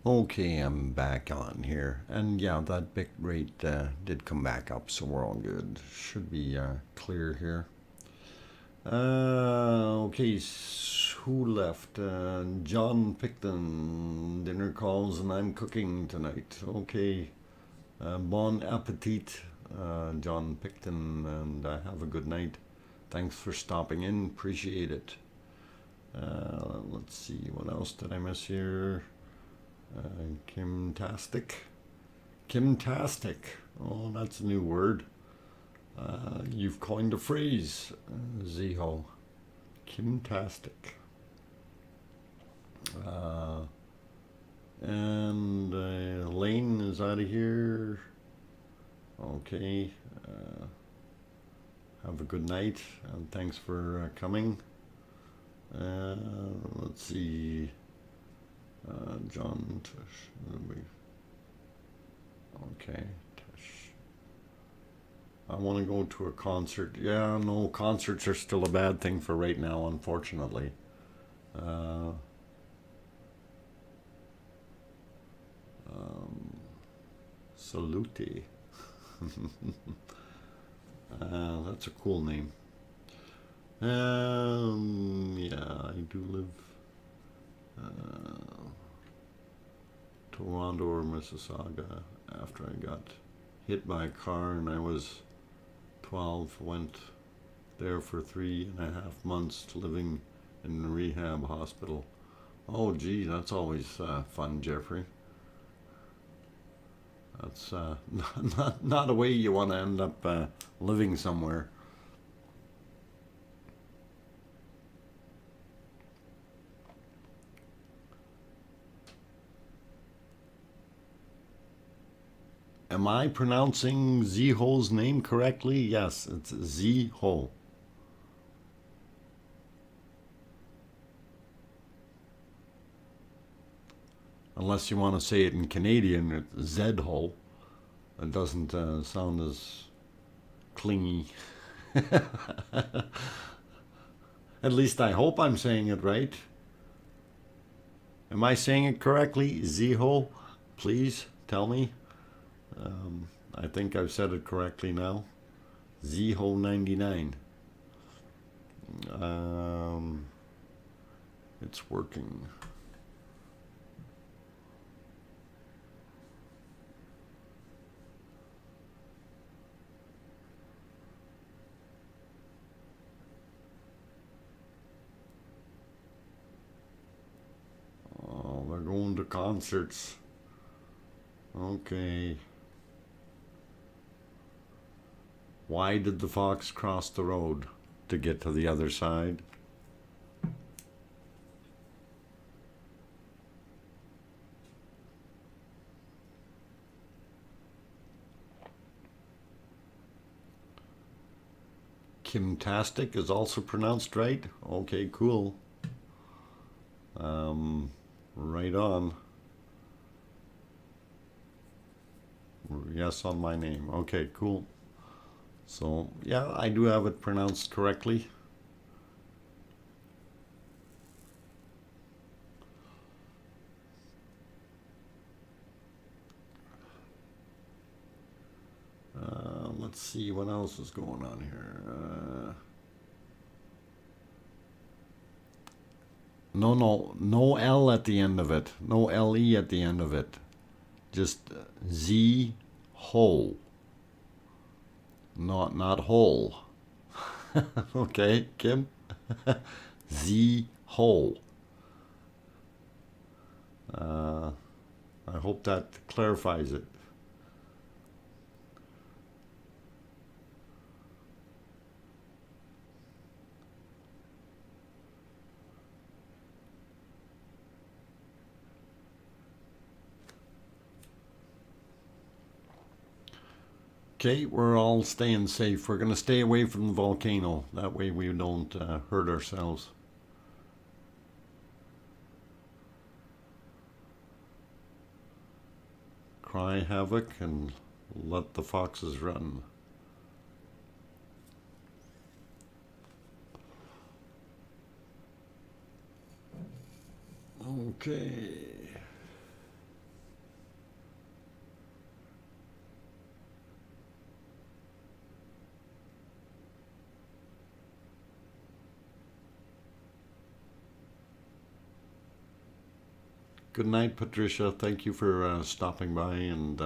Okay, I'm back on here. And yeah, that bit rate did come back up, so we're all good. Should be clear here. Okay, who left? John Picton. Dinner calls and I'm cooking tonight. Okay. Bon appetit, John Picton, and have a good night. Thanks for stopping in. Appreciate it. Let's see, what else did I miss here? Kimtastic. Kimtastic. Oh, that's a new word. You've coined a phrase, Ziho. Kimtastic. And Lane is out of here. Okay. Have a good night, and thanks for coming. Let's see. John Tush. Okay. Tush. I want to go to a concert. Yeah, no, concerts are still a bad thing for right now, unfortunately. Salute. That's a cool name. Yeah, I do live Toronto or Mississauga. After I got hit by a car and I was 12, went there for 3.5 months living in a rehab hospital. Oh gee, that's always fun, Jeffrey. That's not a way you want to end up living somewhere. Am I pronouncing Ziho's name correctly? Yes, it's Ziho. Unless you want to say it in Canadian, it's Zedho. It doesn't sound as clingy. At least I hope I'm saying it right. Am I saying it correctly? Ziho? Please tell me. I think I've said it correctly now. Ziho99. It's working. Oh, they're going to concerts. Okay. Why did the fox cross the road? To get to the other side? Kimtastic is also pronounced right? Okay, cool. Right on. Yes, on my name. Okay, cool. So, yeah, I do have it pronounced correctly. Let's see what else is going on here. No L at the end of it. No LE at the end of it. Just Z ho. Not whole. Okay, Kim? Z ho. I hope that clarifies it. Okay, we're all staying safe. We're going to stay away from the volcano. That way we don't hurt ourselves. Cry havoc and let the foxes run. Okay. Good night, Patricia. Thank you for stopping by, and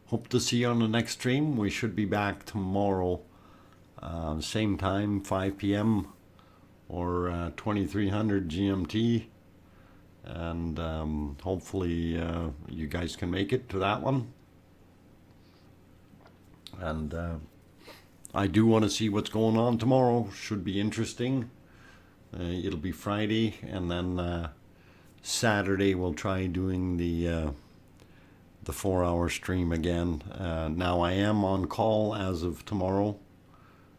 hope to see you on the next stream. We should be back tomorrow, same time, 5 p.m. or 2300 GMT, and hopefully you guys can make it to that one. And I do want to see what's going on tomorrow. Should be interesting. It'll be Friday, and then Saturday we'll try doing the 4-hour stream again. Now I am on call as of tomorrow,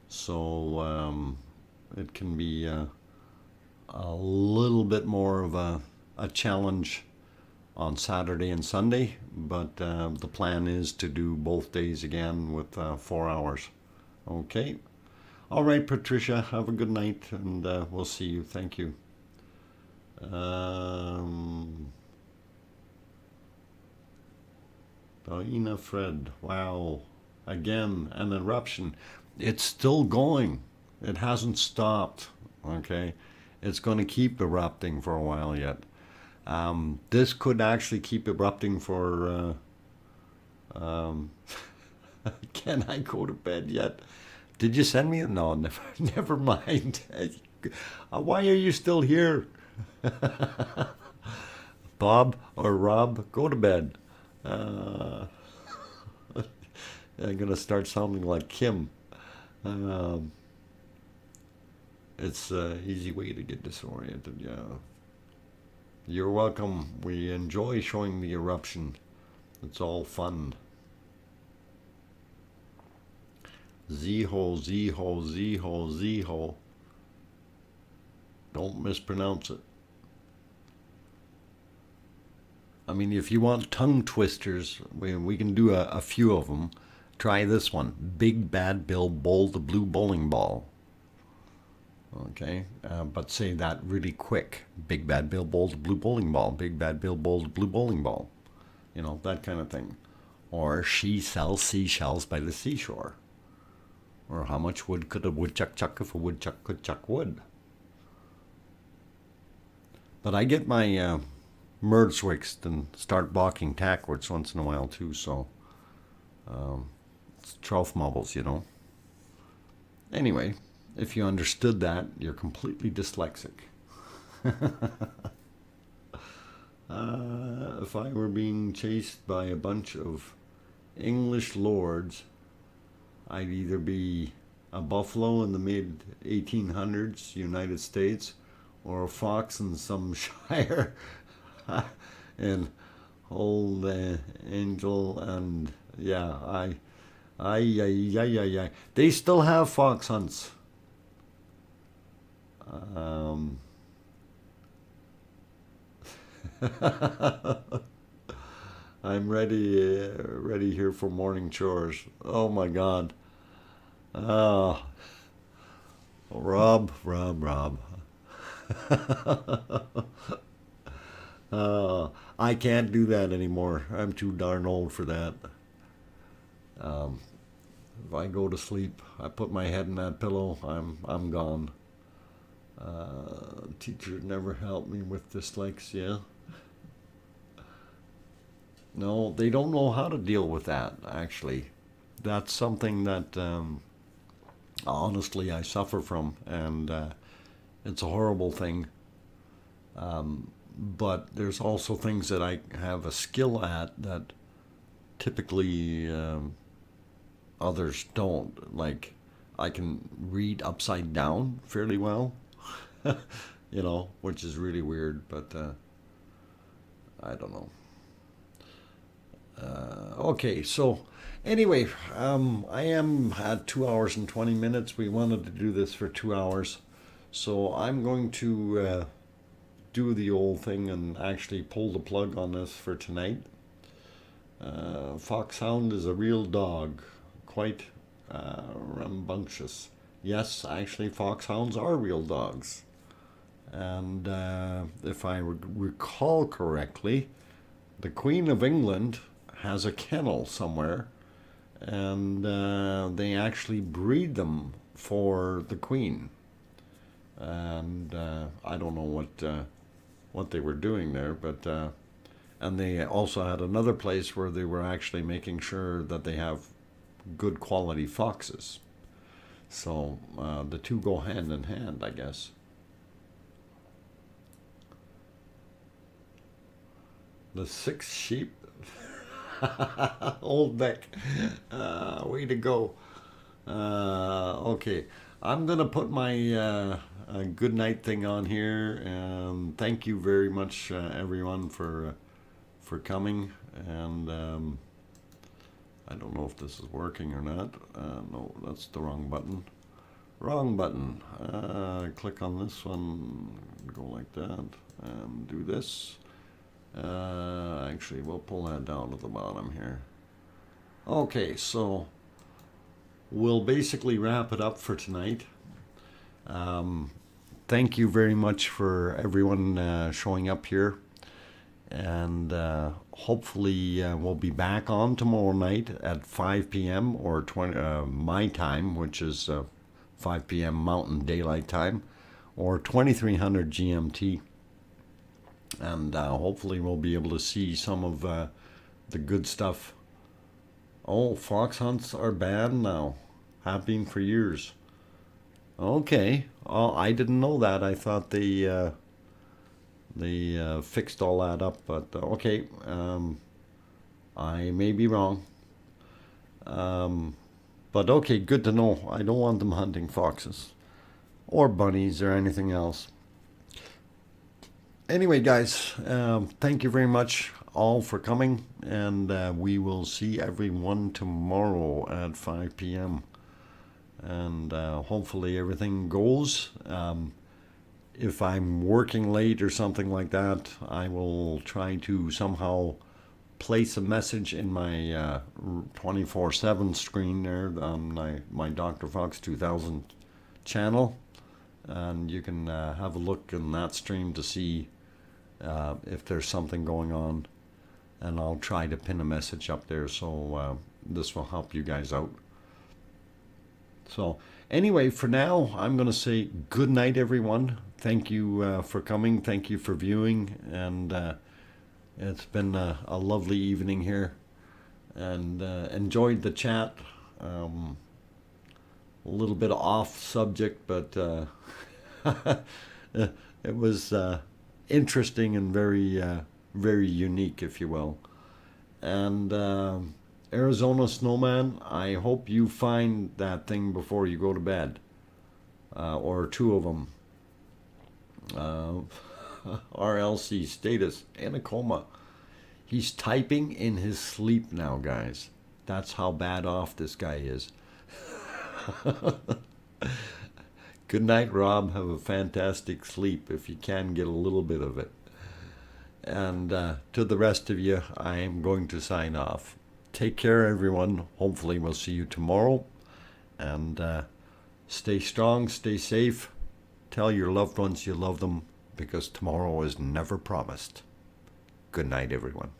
so it can be a little bit more of a challenge on Saturday and Sunday, but the plan is to do both days again with 4 hours. Okay. All right, Patricia, have a good night, and we'll see you. Thank you. Diana Fred, wow. Again, an eruption. It's still going. It hasn't stopped, okay? It's going to keep erupting for a while yet. This could actually keep erupting for... can I go to bed yet? Did you send me? No, never mind. Why are you still here? Bob or Rob, go to bed. I'm going to start sounding like Kim. It's an easy way to get disoriented, yeah. You're welcome. We enjoy showing the eruption. It's all fun. Zeho, Zeho, Zeho, Zeho. Don't mispronounce it. I mean, if you want tongue twisters, we can do a few of them. Try this one. Big Bad Bill bowled the blue bowling ball. Okay, but say that really quick. Big Bad Bill bowled the blue bowling ball. Big Bad Bill bowled the blue bowling ball. You know, that kind of thing. Or she sells seashells by the seashore. Or how much wood could a woodchuck chuck if a woodchuck could chuck wood? But I get my Merdswixt and start balking tackwards once in a while too, so it's trough mobbles, you know. Anyway, if you understood that, you're completely dyslexic. If I were being chased by a bunch of English lords, I'd either be a buffalo in the mid-1800s, United States, or a fox in some shire in Old Angel, and yeah, they still have fox hunts. I'm ready here for morning chores. Oh my God. Rob. I can't do that anymore. I'm too darn old for that. If I go to sleep, I put my head in that pillow, I'm gone. Teacher never helped me with dyslexia. No, they don't know how to deal with that, actually. That's something that honestly I suffer from, and it's a horrible thing. But there's also things that I have a skill at that typically others don't. Like, I can read upside down fairly well, you know, which is really weird, but I don't know. Okay, so anyway, I am at 2 hours and 20 minutes. We wanted to do this for 2 hours, so I'm going to do the old thing and actually pull the plug on this for tonight. Foxhound is a real dog, quite rambunctious. Yes, actually foxhounds are real dogs. And if I recall correctly, the Queen of England has a kennel somewhere, and they actually breed them for the Queen. And I don't know what they were doing there, but And they also had another place where they were actually making sure that they have good quality foxes. So the two go hand in hand, I guess. The 6 sheep. Old Beck. Way to go. Okay. I'm going to put my good night thing on here. And thank you very much, everyone, for coming. And I don't know if this is working or not. No, that's the wrong button. Wrong button. Click on this one. Go like that. And do this. Actually, we'll pull that down to the bottom here. Okay, so we'll basically wrap it up for tonight. Thank you very much for everyone showing up here. And hopefully we'll be back on tomorrow night at 5 p.m. or 20 my time, which is 5 p.m. Mountain Daylight Time, or 2300 GMT. And hopefully we'll be able to see some of the good stuff. Oh, fox hunts are banned now. Have been for years. Okay. Oh, I didn't know that. I thought they fixed all that up. But okay. I may be wrong. But okay, good to know. I don't want them hunting foxes or bunnies or anything else. Anyway, guys, thank you very much all for coming, and we will see everyone tomorrow at 5 p.m. And hopefully everything goes. If I'm working late or something like that, I will try to somehow place a message in my 24/7 screen there on my DrFox2000 channel. And you can have a look in that stream to see if there's something going on, and I'll try to pin a message up there, so this will help you guys out. So anyway, for now, I'm going to say good night, everyone. Thank you for coming. Thank you for viewing, and it's been a lovely evening here, and enjoyed the chat. A little bit off subject, but it was interesting and very unique, if you will. And Arizona Snowman, I hope you find that thing before you go to bed, or 2 of them. RLC status in a coma. He's typing in his sleep now, guys. That's how bad off this guy is. Good night, Rob. Have a fantastic sleep if you can get a little bit of it. And to the rest of you, I am going to sign off. Take care, everyone. Hopefully we'll see you tomorrow. And stay strong, stay safe. Tell your loved ones you love them, because tomorrow is never promised. Good night, everyone.